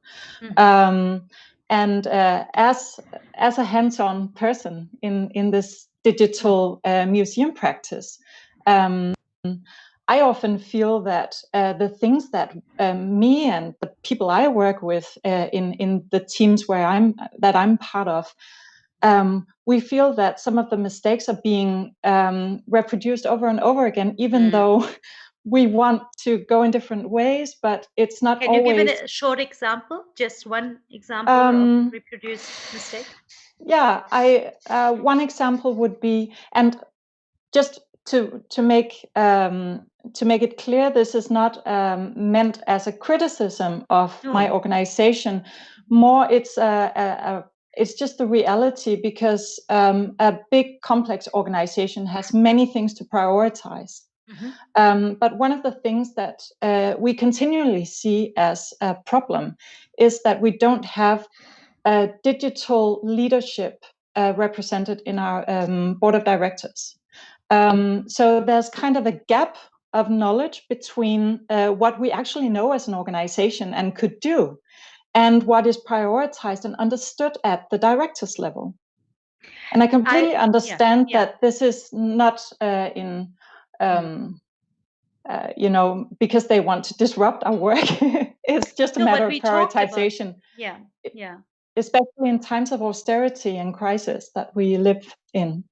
And as a hands-on person in this digital museum practice, I often feel that the things that me and the people I work with in the teams that I'm part of, we feel that some of the mistakes are being reproduced over and over again, even though we want to go in different ways, but it's not always. Can you give it a short example? Just one example of reproduced mistake? Yeah, one example would be, and just to make it clear, this is not meant as a criticism of my organization. More, it's just the reality, because a big complex organization has many things to prioritize. But one of the things that we continually see as a problem is that we don't have digital leadership represented in our board of directors. So there's kind of a gap of knowledge between what we actually know as an organization and could do, and what is prioritized and understood at the directors level. And I completely understand that this is not because they want to disrupt our work. It's just a matter of prioritization. Especially in times of austerity and crisis that we live in.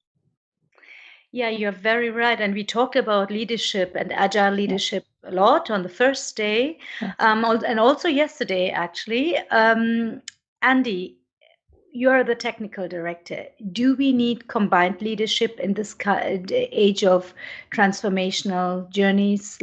Yeah, you're very right. And we talked about leadership and agile leadership a lot on the first day, and also yesterday, actually. Andy, you're the technical director. Do we need combined leadership in this age of transformational journeys?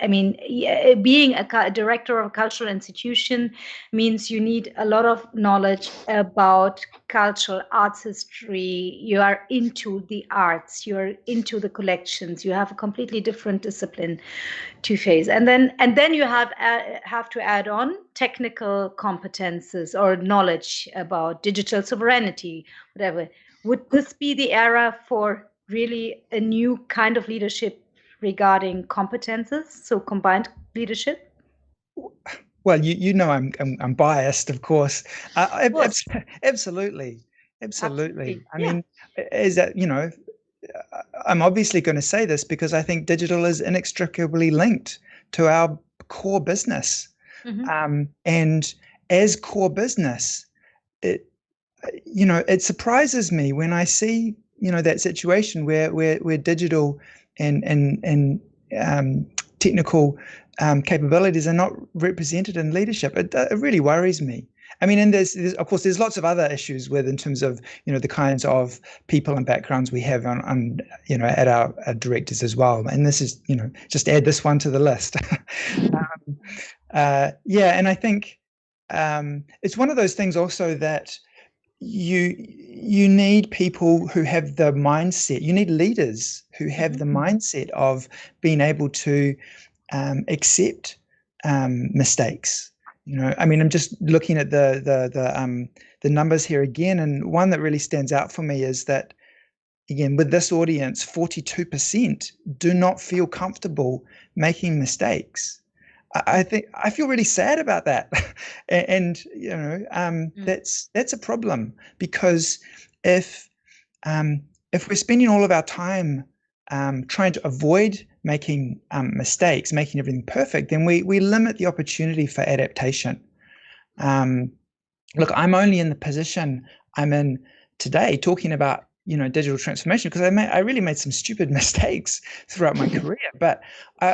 Being a director of a cultural institution means you need a lot of knowledge about cultural arts history. You are into the arts, you're into the collections, you have a completely different discipline to face. And then you have to add on technical competences or knowledge about digital sovereignty, whatever. Would this be the era for really a new kind of leadership regarding competences, so combined leadership? Well, you know I'm biased, of course. Absolutely. I mean, is that, I'm obviously going to say this because I think digital is inextricably linked to our core business. And as core business, it surprises me when I see, that situation where digital and technical capabilities are not represented in leadership. It really worries me. I mean, and there's of course there's lots of other issues with in terms of the kinds of people and backgrounds we have on at our directors as well. And this is just add this one to the list. And I think it's one of those things also that you need people who have the mindset. You need leaders who have the mindset of being able to accept mistakes. I mean, I'm just looking at the numbers here again, and one that really stands out for me is that, again, with this audience, 42% do not feel comfortable making mistakes. I think I feel really sad about that, and that's a problem, because if we're spending all of our time trying to avoid making mistakes, making everything perfect, then we limit the opportunity for adaptation. Look, I'm only in the position I'm in today talking about digital transformation because I really made some stupid mistakes throughout my career, but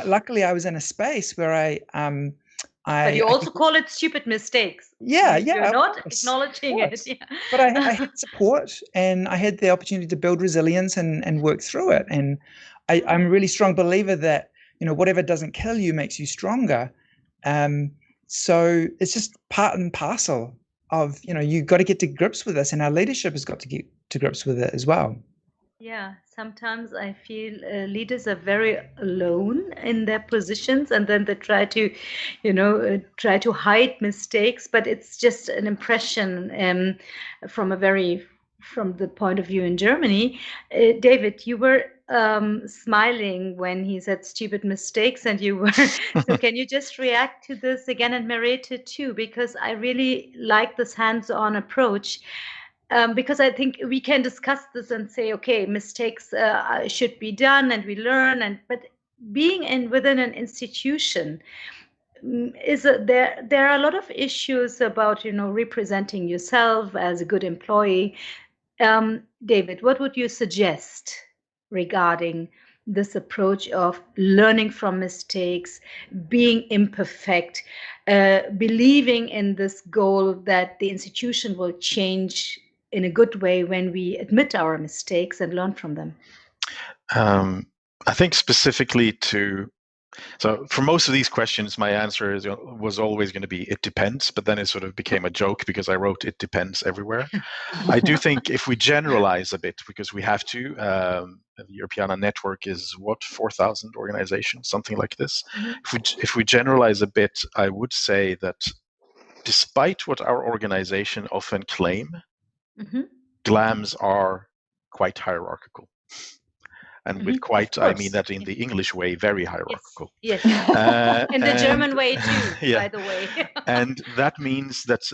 luckily I was in a space where but you also call it stupid mistakes. Yeah, You're not acknowledging it. Yeah. But I had support, and I had the opportunity to build resilience and work through it. And I'm a really strong believer that whatever doesn't kill you makes you stronger. So it's just part and parcel of you've got to get to grips with this, and our leadership has got to get to grips with it as well. Yeah, sometimes I feel leaders are very alone in their positions, and then they try to, try to hide mistakes. But it's just an impression from the point of view in Germany. David, you were smiling when he said stupid mistakes, and you were. So can you just react to this again, and Merete too, because I really like this hands-on approach. Because I think we can discuss this and say, okay, mistakes should be done, and we learn. But being within an institution there are a lot of issues about representing yourself as a good employee. David, what would you suggest regarding this approach of learning from mistakes, being imperfect, believing in this goal that the institution will change in a good way when we admit our mistakes and learn from them? I think specifically so for most of these questions, my answer was always going to be, it depends, but then it sort of became a joke because I wrote it depends everywhere. I do think if we generalize a bit, because we have to, the Europeana network is 4,000 organizations, something like this. If we generalize a bit, I would say that despite what our organization often claim, GLAMs are quite hierarchical. And with quite, I mean that in the English way, very hierarchical. Yes. In the German way too, by the way. And that means that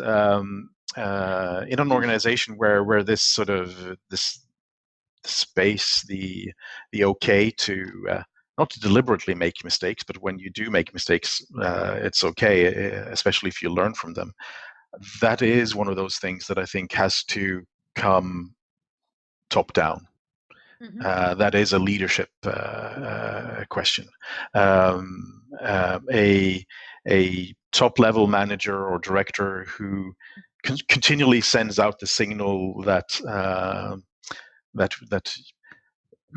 in an organization where this sort of this space, the okay to not to deliberately make mistakes, but when you do make mistakes, it's okay, especially if you learn from them. That is one of those things that I think has to come top down. That is a leadership question. A top-level manager or director who continually sends out the signal that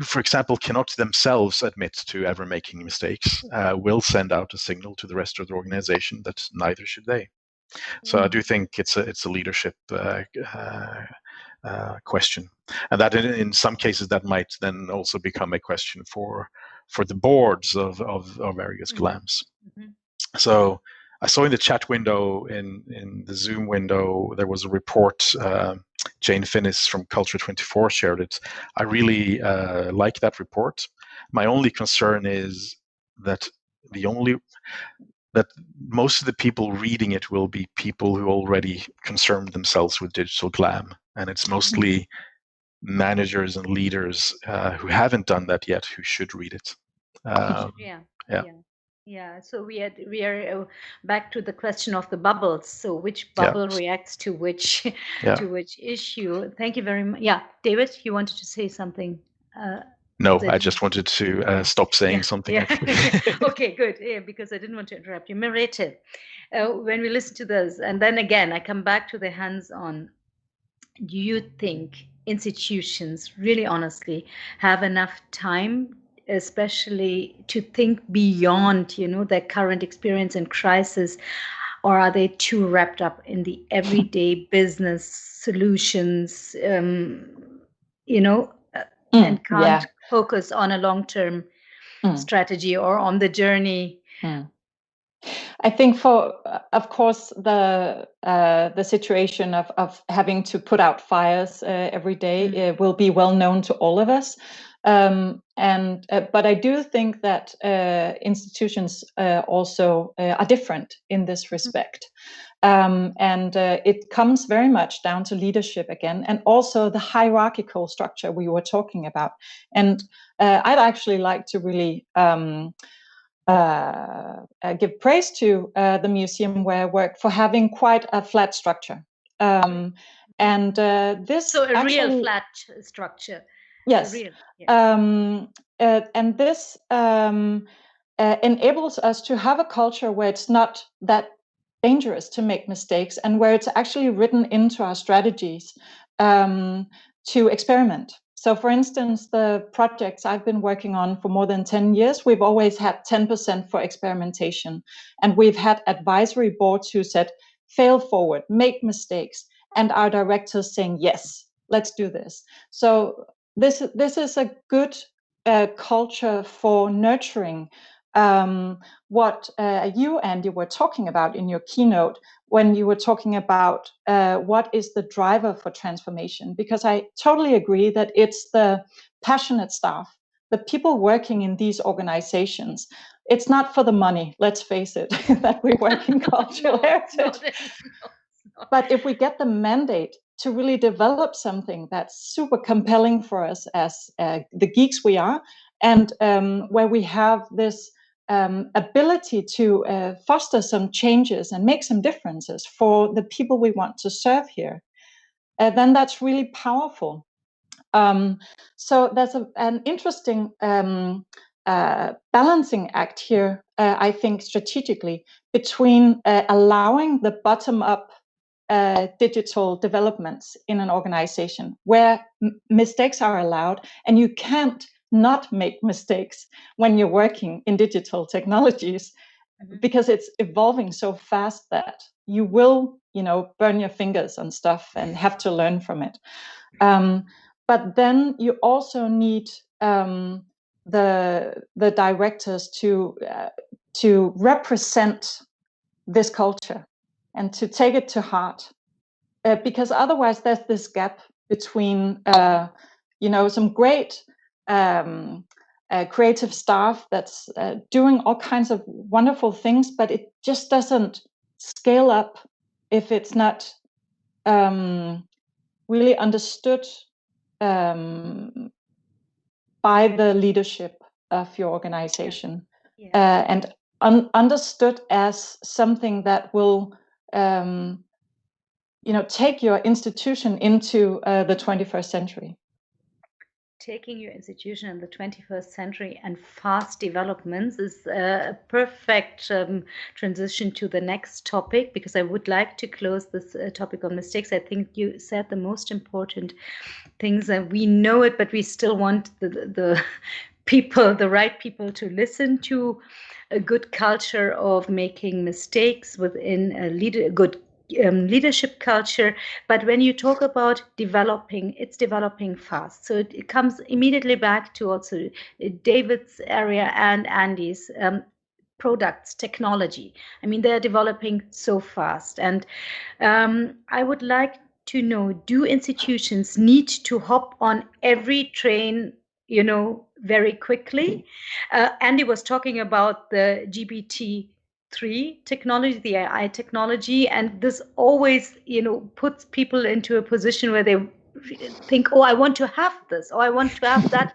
for example, cannot themselves admit to ever making mistakes, will send out a signal to the rest of the organization that neither should they. So I do think it's a leadership question, and that in some cases that might then also become a question for the boards of various GLAMs. So I saw in the chat window, in the Zoom window, there was a report. Jane Finnis from Culture 24 shared it. I really like that report. My only concern is that most of the people reading it will be people who already concern themselves with digital GLAM, and it's mostly managers and leaders who haven't done that yet who should read it. Yeah. So we are back to the question of the bubbles. So which bubble reacts to which to which issue? Thank you very much. Yeah, David, you wanted to say something. No, I just wanted to stop saying something. Actually. Okay, good. Yeah, because I didn't want to interrupt you. Merete, when we listen to this, and then again, I come back to the hands-on. Do you think institutions, really honestly, have enough time, especially to think beyond, their current experience and crisis, or are they too wrapped up in the everyday business solutions, and can't focus on a long-term strategy or on the journey? I think of course, the situation of having to put out fires every day will be well known to all of us. But I do think that institutions also are different in this respect. It comes very much down to leadership again, and also the hierarchical structure we were talking about. And I'd actually like to really give praise to the museum where I work for having quite a flat structure. This so real flat structure. Yes. And this enables us to have a culture where it's not that dangerous to make mistakes, and where it's actually written into our strategies to experiment. So, for instance, the projects I've been working on for more than 10 years, we've always had 10% for experimentation. And we've had advisory boards who said, fail forward, make mistakes. And our directors saying, yes, let's do this. So this is a good culture for nurturing what you, Andy, were talking about in your keynote when you were talking about what is the driver for transformation. Because I totally agree that it's the passionate staff, the people working in these organizations. It's not for the money, let's face it, that we work in cultural heritage. But if we get the mandate to really develop something that's super compelling for us as the geeks we are, and where we have this ability to foster some changes and make some differences for the people we want to serve here, then that's really powerful. So there's an interesting balancing act here, I think, strategically, between allowing the bottom-up digital developments in an organization where mistakes are allowed, and you can't not make mistakes when you're working in digital technologies, because it's evolving so fast that you will, burn your fingers on stuff and have to learn from it. But then you also need the directors to represent this culture and to take it to heart, because otherwise there's this gap between some great creative staff that's doing all kinds of wonderful things, but it just doesn't scale up if it's not really understood by the leadership of your organization, and understood as something that will take your institution into the 21st century. Taking your institution in the 21st century and fast developments is a perfect transition to the next topic, because I would like to close this topic on mistakes. I think you said the most important things, and we know it, but we still want the people, the right people, to listen to a good culture of making mistakes within a good leadership culture. But when you talk about developing, it's developing fast. So it comes immediately back to also David's area and Andy's products, technology. I mean, they're developing so fast. And I would like to know, do institutions need to hop on every train, very quickly? Andy was talking about the GPT-3 technology, the AI technology, and this always, puts people into a position where they think, oh, I want to have this, or I want to have that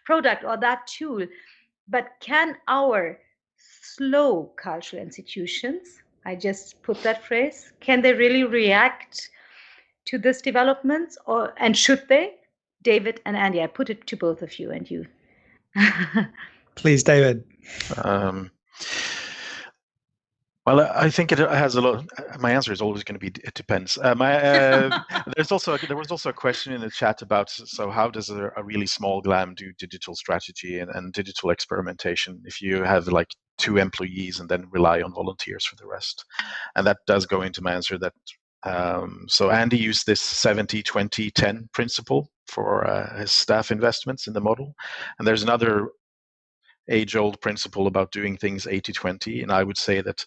product or that tool. But can our slow cultural institutions, I just put that phrase, can they really react to this developments, and should they? David and Andy, I put it to both of you, and you Please, David. Well, I think it has a lot. My answer is always going to be it depends. There was also a question in the chat about, so how does a really small GLAM do digital strategy and digital experimentation if you have like 2 employees and then rely on volunteers for the rest? And that does go into my answer that so Andy used this 70-20-10 principle for his staff investments in the model, and there's another age-old principle about doing things 80-20, and I would say that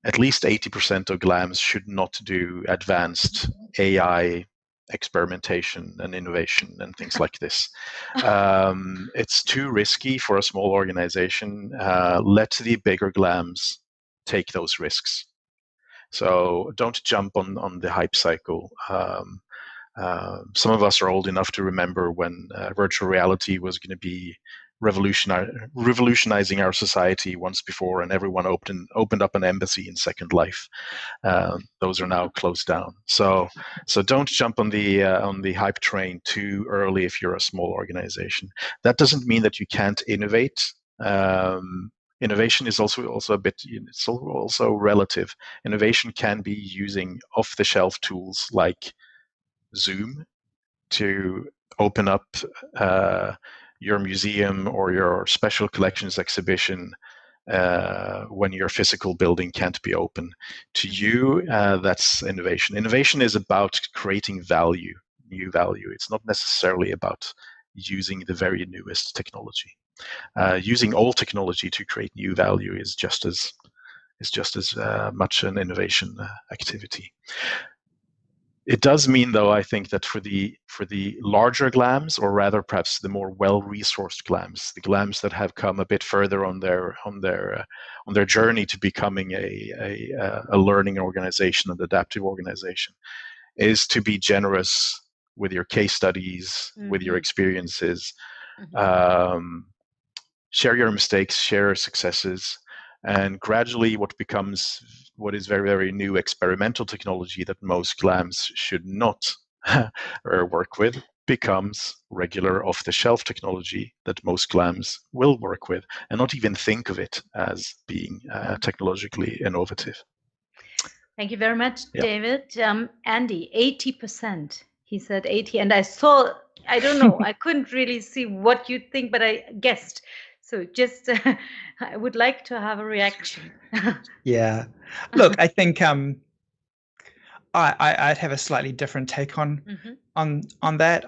at least 80% of GLAMs should not do advanced AI experimentation and innovation and things like this. It's too risky for a small organization. Let the bigger GLAMs take those risks. So don't jump on the hype cycle. Some of us are old enough to remember when virtual reality was going to be revolutionizing our society once before, and everyone opened up an embassy in Second Life. Those are now closed down. So don't jump on the hype train too early if you're a small organization. That doesn't mean that you can't innovate. Innovation is also a bit, it's also relative. Innovation can be using off-the-shelf tools like Zoom to open up your museum or your special collections exhibition when your physical building can't be open. To you, that's innovation. Innovation is about creating value, new value. It's not necessarily about using the very newest technology. Using old technology to create new value is just as much an innovation activity. It does mean, though, I think that for the larger GLAMs, or rather perhaps the more well-resourced GLAMs, the GLAMs that have come a bit further on their journey to becoming a learning organization, an adaptive organization, is to be generous with your case studies, with your experiences. Share your mistakes, share your successes, and gradually what is very, very new experimental technology that most GLAMs should not work with becomes regular off-the-shelf technology that most GLAMs will work with and not even think of it as being technologically innovative. Thank you very much, David. Andy, 80%. He said 80, and I don't know, I couldn't really see what you think, but I guessed. So just, I would like to have a reaction. Yeah. Look, I think I'd have a slightly different take on that.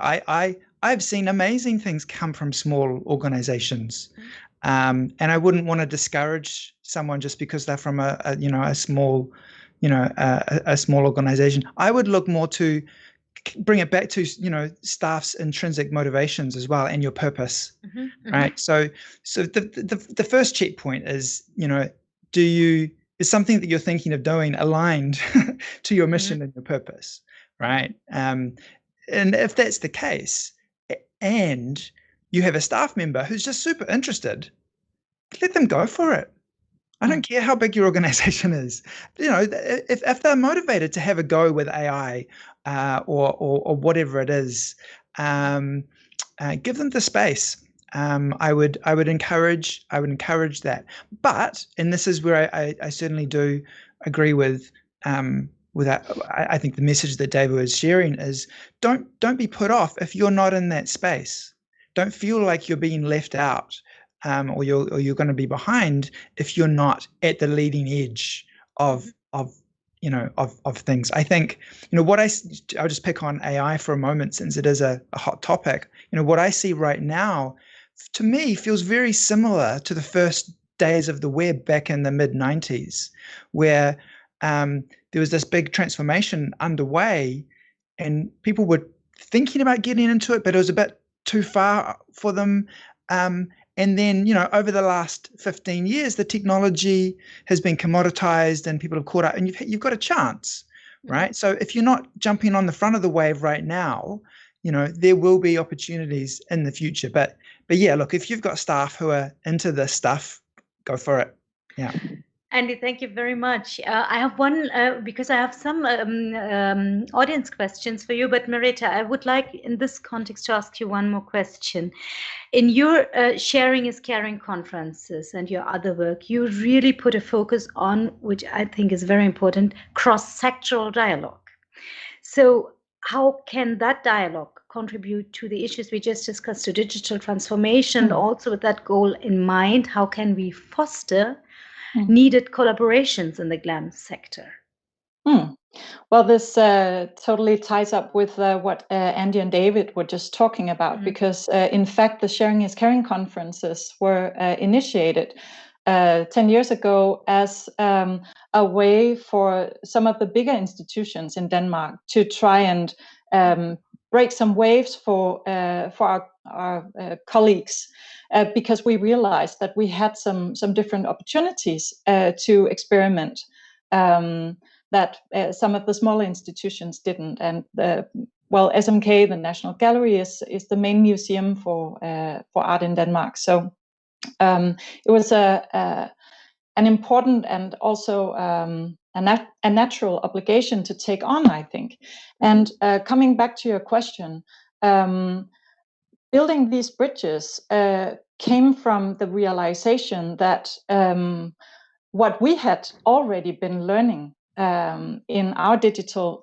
I've seen amazing things come from small organizations, and I wouldn't want to discourage someone just because they're from a small organization. I would look more to bring it back to staff's intrinsic motivations as well, and your purpose, right? So the first checkpoint is is something that you're thinking of doing aligned to your mission and your purpose, right? And if that's the case, and you have a staff member who's just super interested, let them go for it. I don't care how big your organization is. If they're motivated to have a go with AI or whatever it is, give them the space. I would encourage that. But, and this is where I certainly do agree with that. I think the message that David was sharing is don't be put off if you're not in that space. Don't feel like you're being left out. Or you're going to be behind if you're not at the leading edge of things. I think I'll just pick on AI for a moment since it is a hot topic. What I see right now, to me, feels very similar to the first days of the web back in the mid-90s, where there was this big transformation underway, and people were thinking about getting into it, but it was a bit too far for them. And then, over the last 15 years, the technology has been commoditized and people have caught up, and you've got a chance, right? So if you're not jumping on the front of the wave right now, there will be opportunities in the future. But yeah, look, if you've got staff who are into this stuff, go for it. Yeah. Andy, thank you very much. I have one, because I have some audience questions for you, but Marita, I would like in this context to ask you one more question. In your Sharing is Caring conferences and your other work, you really put a focus on, which I think is very important, cross-sectoral dialogue. So how can that dialogue contribute to the issues we just discussed, to digital transformation, also with that goal in mind? How can we foster needed collaborations in the GLAM sector? Well, this totally ties up with what Andy and David were just talking about, because in fact, the Sharing is Caring conferences were initiated 10 years ago as a way for some of the bigger institutions in Denmark to try and break some waves for our colleagues, because we realized that we had some different opportunities to experiment that some of the smaller institutions didn't. And SMK, the National Gallery, is the main museum for art in Denmark. So it was an important and also a natural obligation to take on, I think. And coming back to your question, building these bridges came from the realization that what we had already been learning in our digital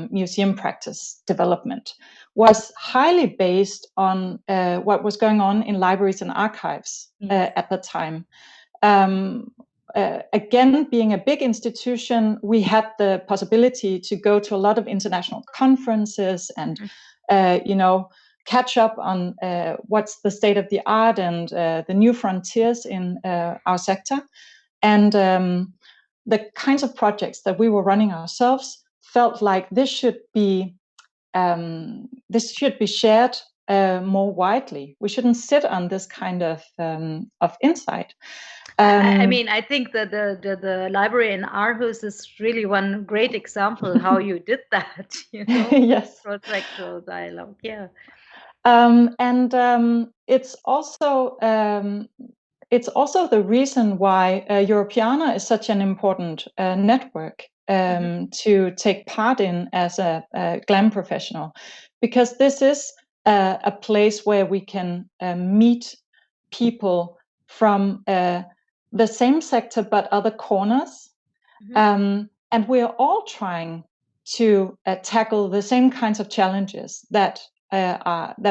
museum practice development was highly based on what was going on in libraries and archives at the time. Again, being a big institution, we had the possibility to go to a lot of international conferences and, catch up on what's the state of the art and the new frontiers in our sector. And the kinds of projects that we were running ourselves felt like this should be shared more widely. We shouldn't sit on this kind of insight. I mean, I think that the library in Aarhus is really one great example how you did that. Yes, cross-sectoral dialogue. Yeah. It's also the reason why Europeana is such an important network to take part in as a GLAM professional, because this is a place where we can meet people from the same sector but other corners, and we're all trying to tackle the same kinds of challenges that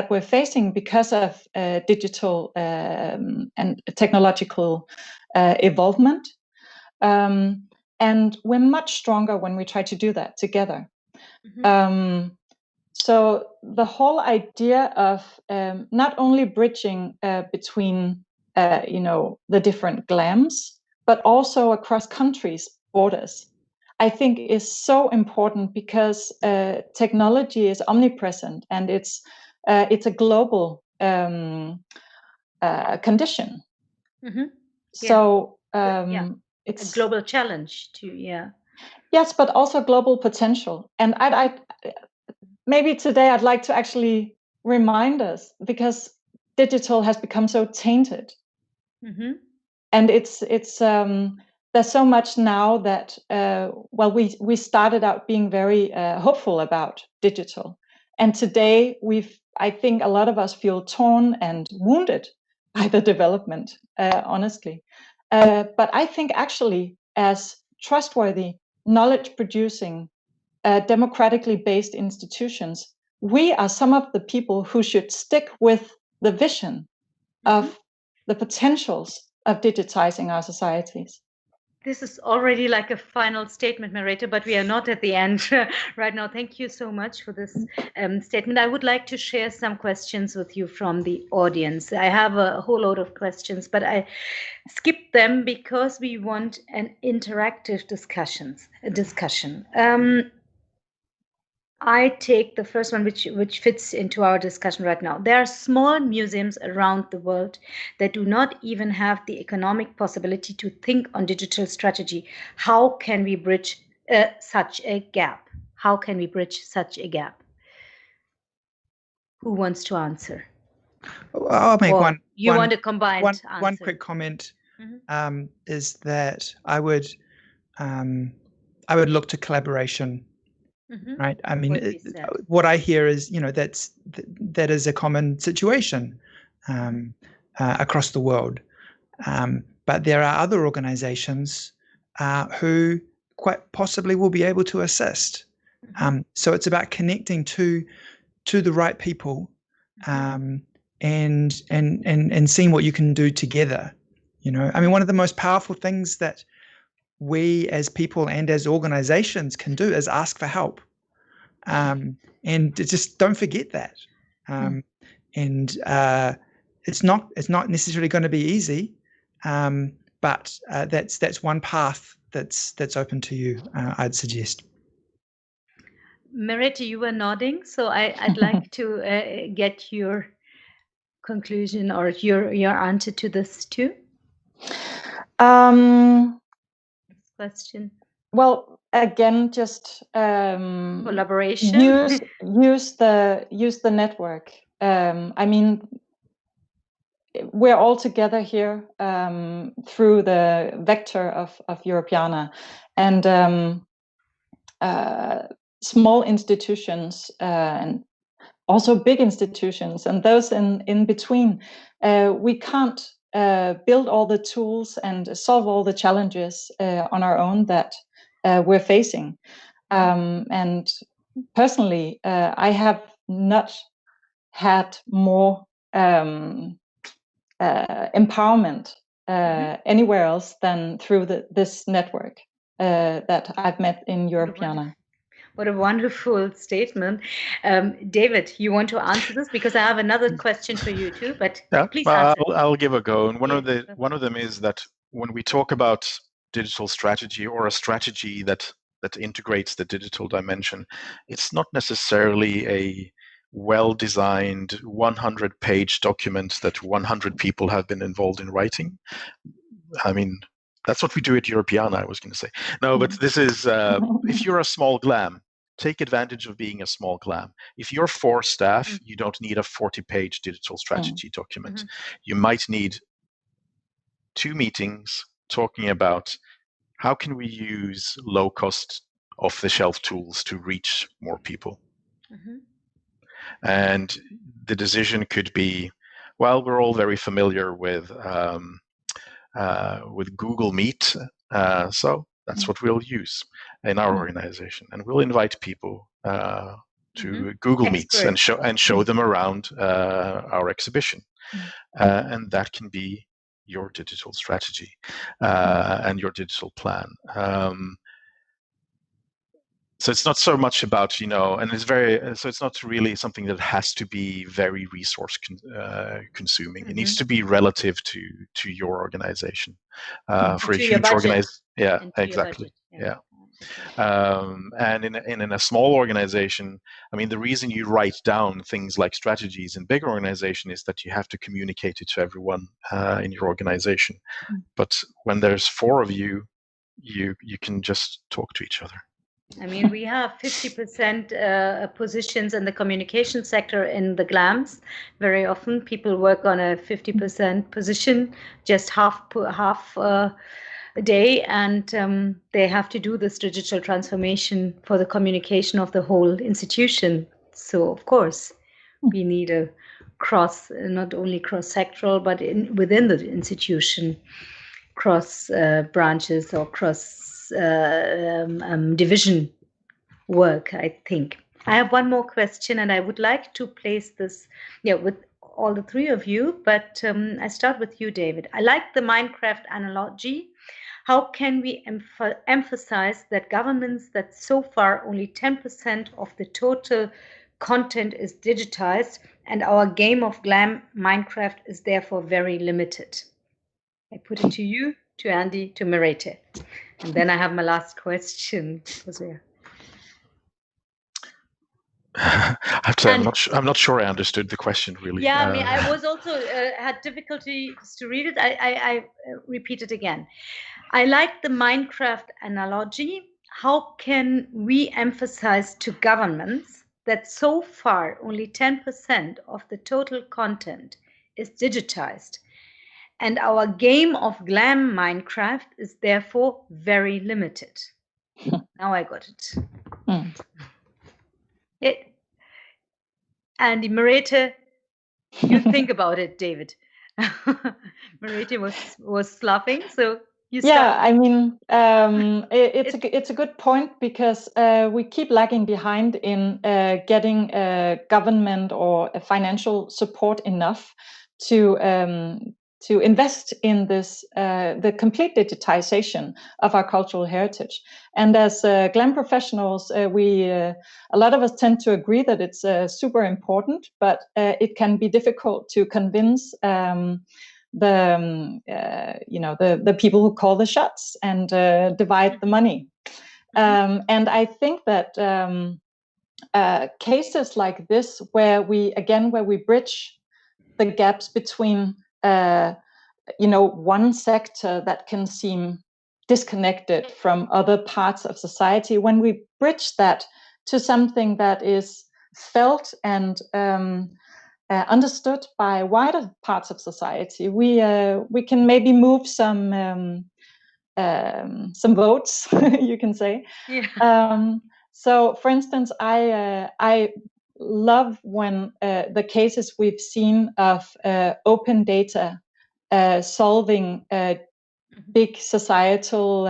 we're facing because of digital and technological evolvement. And we're much stronger when we try to do that together. So the whole idea of not only bridging between the different GLAMs, but also across countries, borders, I think is so important, because technology is omnipresent and it's a global condition. So it's a global challenge too. Yes, but also global potential. And maybe today I'd like to actually remind us, because digital has become so tainted, and it's there's so much now that we started out being very hopeful about digital, and today I think a lot of us feel torn and wounded by the development, honestly. But I think actually, as trustworthy, knowledge producing, democratically based institutions, we are some of the people who should stick with the vision of the potentials of digitizing our societies. This is already like a final statement, Marita, but we are not at the end right now. Thank you so much for this statement. I would like to share some questions with you from the audience. I have a whole load of questions, but I skipped them because we want an interactive discussion. I take the first one, which fits into our discussion right now. There are small museums around the world that do not even have the economic possibility to think on digital strategy. How can we bridge such a gap? How can we bridge such a gap? Who wants to answer? I'll make one. You want a combined answer? One quick comment. is that I would look to collaboration. Right. I mean, what I hear is, that is a common situation across the world. But there are other organizations who quite possibly will be able to assist. So it's about connecting to the right people and seeing what you can do together. I mean, one of the most powerful things that we as people and as organizations can do is ask for help. And just don't forget that. And it's not necessarily going to be easy, but that's one path that's open to you. I'd suggest. Merete, you were nodding, so I'd like to get your conclusion or your answer to this too. This question. Well, again, just collaboration. use the network. I mean, we're all together here through the vector of Europeana, and small institutions and also big institutions and those in between. We can't build all the tools and solve all the challenges on our own that we're facing. And personally, I have not had more empowerment anywhere else than through this network that I've met in Europeana. What a wonderful statement. David, you want to answer this? Because I have another question for you too, but please answer. I'll give a go. And one of them is that when we talk about digital strategy or a strategy that integrates the digital dimension, it's not necessarily a well-designed 100-page document that 100 people have been involved in writing. I mean, that's what we do at Europeana, I was going to say. No, but this is, if you're a small GLAM, take advantage of being a small GLAM. If you're 4 staff, you don't need a 40-page digital strategy document. You might need 2 meetings talking about how can we use low-cost, off-the-shelf tools to reach more people. And the decision could be, well, we're all very familiar with Google Meet, so that's what we'll use in our organization, and we'll invite people to Google Meets and show them around our exhibition, and that can be your digital strategy and your digital plan. So it's not so much about, and it's not really something that has to be very resource consuming. It needs to be relative to your organization. For a huge organization, yeah, exactly, yeah. And in a small organization, I mean, the reason you write down things like strategies in big organization is that you have to communicate it to everyone in your organization. But when there's 4 of you, you can just talk to each other. I mean, we have 50% positions in the communication sector in the GLAMs. Very often people work on a 50% position, just half a day, and they have to do this digital transformation for the communication of the whole institution. So, of course, we need a not only cross-sectoral, but within the institution, cross branches or cross division work, I think. I have one more question, and I would like to place this with all the 3 of you, but I start with you, David. I like the Minecraft analogy. How can we emphasize that governments that so far only 10% of the total content is digitized, and our game of GLAM Minecraft is therefore very limited? I put it to you, to Andy, to Merete. And then I have my last question. I'm not sure I understood the question really. Yeah, I mean, I was also had difficulties to read it. I repeat it again. I like the Minecraft analogy. How can we emphasize to governments that so far only 10% of the total content is digitized, And our game of glam Minecraft is therefore very limited. Now I got it. And Merete, you think about it, David. Merete was laughing, so you start. Yeah, I mean, it's a good point, because we keep lagging behind in getting government or financial support enough to invest in this the complete digitization of our cultural heritage. And as glam professionals, a lot of us tend to agree that it's super important, but it can be difficult to convince the people who call the shots and divide the money. And I think that cases like this, where we bridge the gaps between one sector that can seem disconnected from other parts of society, when we bridge that to something that is felt and understood by wider parts of society, we can maybe move some votes, you can say. Yeah. So, for instance, I love when the cases we've seen of open data solving big societal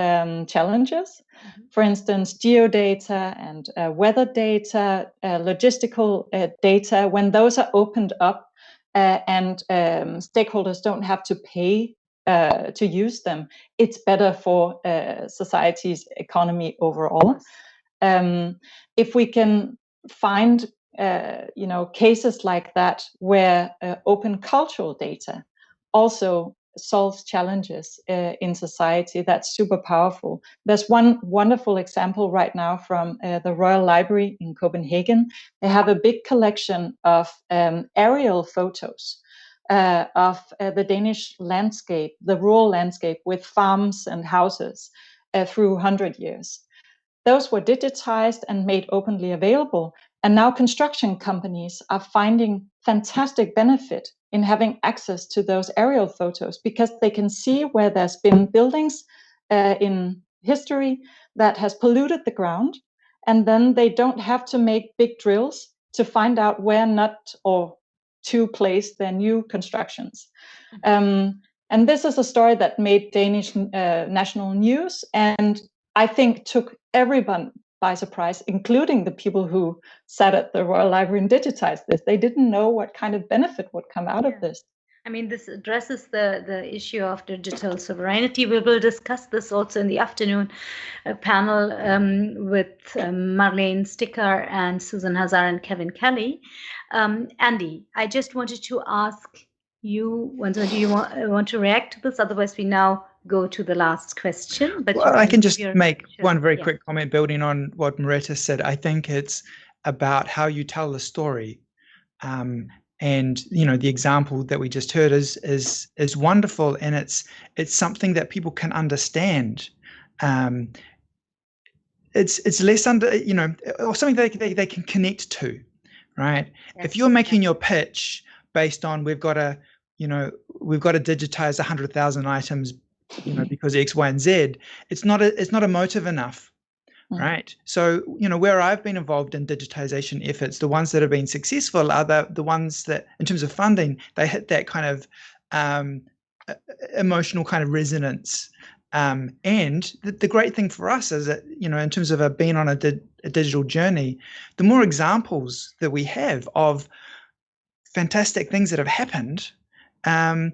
challenges. For instance, geodata and weather data, logistical data, when those are opened up and stakeholders don't have to pay to use them, it's better for society's economy overall. If we can find cases like that, where open cultural data also solves challenges in society, that's super powerful. There's one wonderful example right now from the Royal Library in Copenhagen. They have a big collection of aerial photos of the Danish landscape, the rural landscape, with farms and houses through 100 years. Those were digitized and made openly available. And now construction companies are finding fantastic benefit in having access to those aerial photos, because they can see where there's been buildings in history that has polluted the ground. And then they don't have to make big drills to find out where not or to place their new constructions. And this is a story that made Danish national news, and I think took everyone by surprise, including the people who sat at the Royal Library and digitized this. They didn't know what kind of benefit would come out of this. I mean, this addresses the issue of digital sovereignty. We will discuss this also in the afternoon panel with Marlene Sticker and Susan Hazar and Kevin Kelly. Andy, I just wanted to ask you, do you want to react to this? Otherwise, we now go to the last question. But well, I can just make one very quick comment building on what Merete said. I think it's about how you tell the story. And the example that we just heard is wonderful, and it's something that people can understand. It's less or something they can connect to, right? Yes. If you're making your pitch based on we've got to digitize 100,000 items, because X, Y, and Z, it's not emotive enough. Right. So, where I've been involved in digitization efforts, the ones that have been successful are the ones that, in terms of funding, they hit that kind of emotional kind of resonance. And the great thing for us is that, in terms of being on a digital journey, the more examples that we have of fantastic things that have happened, the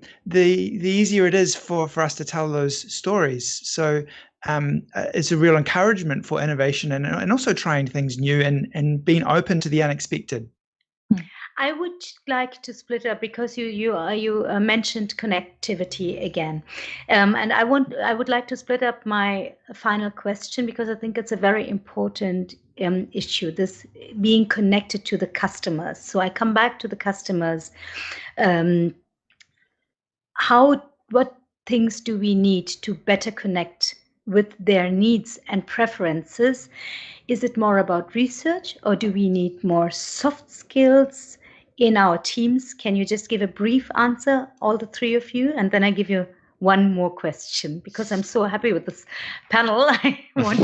easier it is for us to tell those stories. So it's a real encouragement for innovation and also trying things new and being open to the unexpected. I would like to split up, because you mentioned connectivity again, and I would like to split up my final question, because I think it's a very important issue, this being connected to the customers. So I come back to the customers. What things do we need to better connect with their needs and preferences? Is it more about research, or do we need more soft skills in our teams, can you just give a brief answer, all the three of you, and then I give you one more question, because I'm so happy with this panel. I want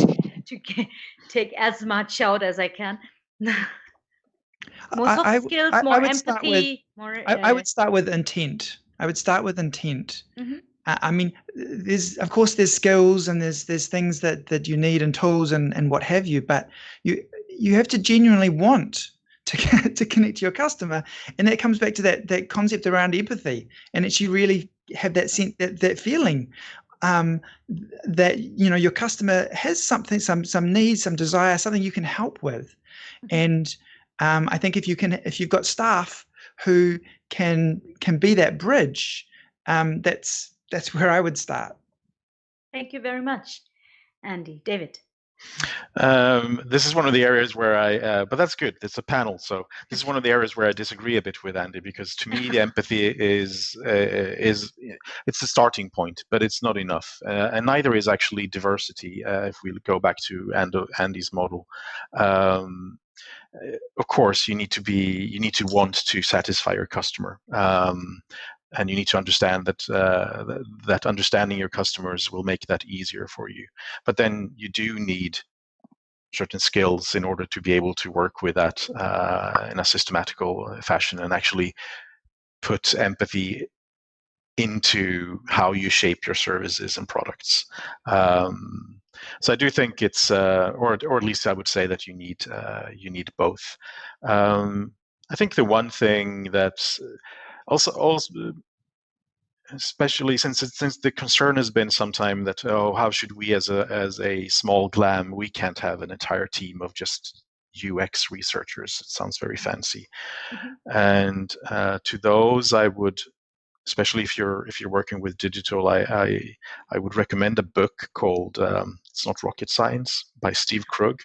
to take as much out as I can. More soft skills, more empathy, more. I would start with intent. I would start with intent. Mm-hmm. I mean, there's skills and there's things that you need and tools and what have you, but you have to genuinely want to connect to your customer, and that comes back to that concept around empathy, and actually really have that sense, that feeling that your customer has something, some needs, some desire, something you can help with. Mm-hmm. And I think if you've got staff who can be that bridge, that's where I would start. Thank you very much, Andy. David. This is one of the areas where but that's good. It's a panel, so this is one of the areas where I disagree a bit with Andy, because to me the empathy is it's a starting point, but it's not enough, and neither is actually diversity. If we go back to Andy's model, of course you need to want to satisfy your customer. And you need to understand that understanding your customers will make that easier for you. But then you do need certain skills in order to be able to work with that in a systematical fashion, and actually put empathy into how you shape your services and products. So I do think it's, or at least I would say that you need both. I think the one thing that's also especially since the concern has been sometime that, how should we as a small GLAM, we can't have an entire team of just UX researchers. It sounds very fancy. Mm-hmm. And to those, I would, especially if you're working with digital, I would recommend a book called It's Not Rocket Science by Steve Krug,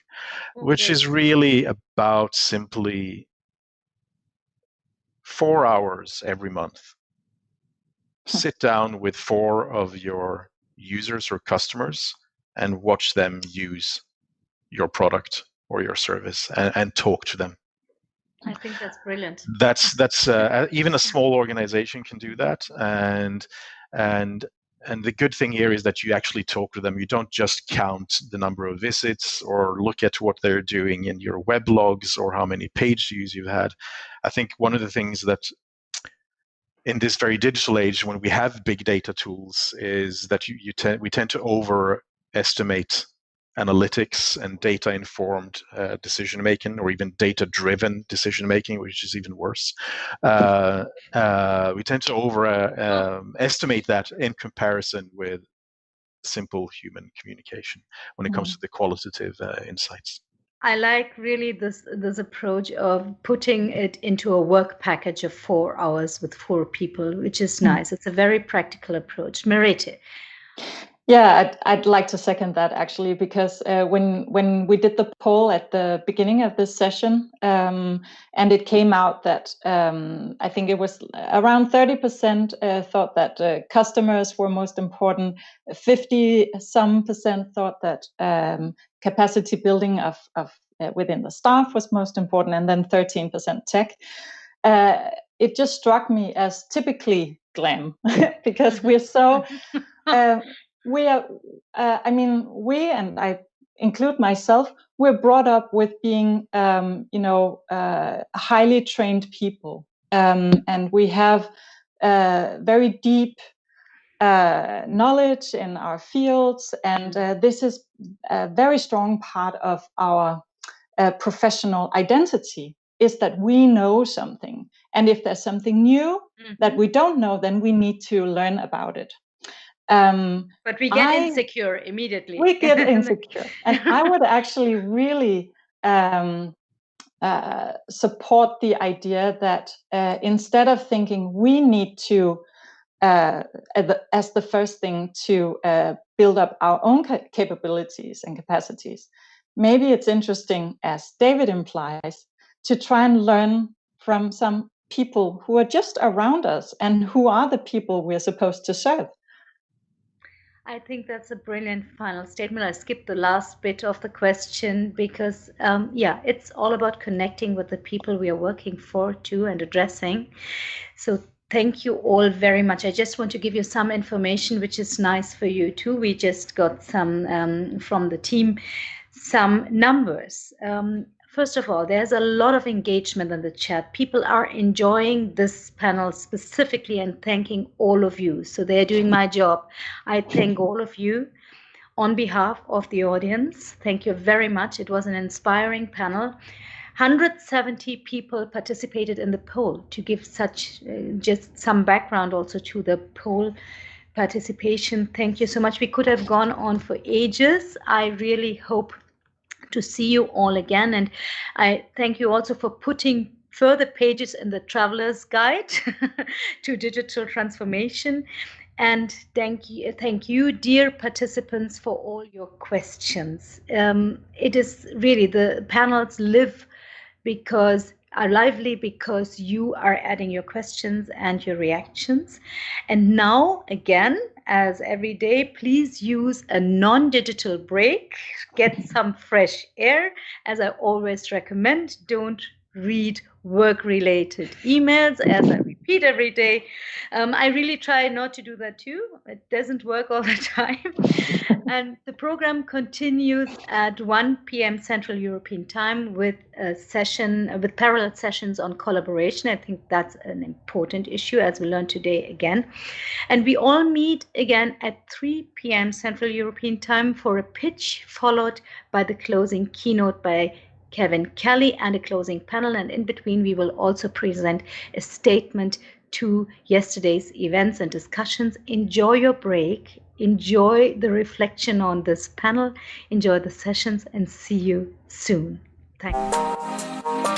which is really about simply 4 hours every month. Sit down with 4 of your users or customers and watch them use your product or your service, and talk to them. I think that's brilliant. That's even a small organization can do that, and the good thing here is that you actually talk to them. You don't just count the number of visits or look at what they're doing in your web logs or how many page views you've had. I think one of the things that in this very digital age, when we have big data tools, is that we tend to overestimate analytics and data-informed decision making, or even data-driven decision making, which is even worse. We tend to overestimate that in comparison with simple human communication when it comes to the qualitative insights. I like really this approach of putting it into a work package of 4 hours with 4 people, which is nice. It's a very practical approach. Merete. Yeah, I'd like to second that, actually, because when we did the poll at the beginning of this session, and it came out that I think it was around 30% thought that customers were most important, 50% thought that capacity building of within the staff was most important, and then 13% tech. It just struck me as typically GLAM, because we're so... we are, we, and I include myself, we're brought up with being, highly trained people. And we have very deep knowledge in our fields. And this is a very strong part of our professional identity, is that we know something. And if there's something new that we don't know, then we need to learn about it. But we get insecure immediately. We get insecure. And I would actually really support the idea that instead of thinking we need to, as the first thing, to build up our own capabilities and capacities, maybe it's interesting, as David implies, to try and learn from some people who are just around us and who are the people we're supposed to serve. I think that's a brilliant final statement. I skipped the last bit of the question because, it's all about connecting with the people we are working for too and addressing. So thank you all very much. I just want to give you some information which is nice for you too. We just got some from the team, some numbers. First of all, there's a lot of engagement in the chat. People are enjoying this panel specifically and thanking all of you. So they're doing my job. I thank all of you on behalf of the audience. Thank you very much. It was an inspiring panel. 170 people participated in the poll. To give such just some background also to the poll participation, thank you so much. We could have gone on for ages. I really hope to see you all again, and I thank you also for putting further pages in the Traveler's Guide to Digital Transformation. And thank you, dear participants, for all your questions. It is really, the panels are lively because you are adding your questions and your reactions. And now, again, as every day, please use a non-digital break, get some fresh air. As I always recommend, don't read work-related emails, as I repeat every day. I really try not to do that too. It doesn't work all the time. And the program continues at 1 p.m. Central European Time with a session, with parallel sessions on collaboration. I think that's an important issue, as we learned today again. And we all meet again at 3 p.m. Central European Time for a pitch, followed by the closing keynote by Kevin Kelly and a closing panel. And in between, we will also present a statement to yesterday's events and discussions. Enjoy your break. Enjoy the reflection on this panel. Enjoy the sessions and see you soon. Thank you.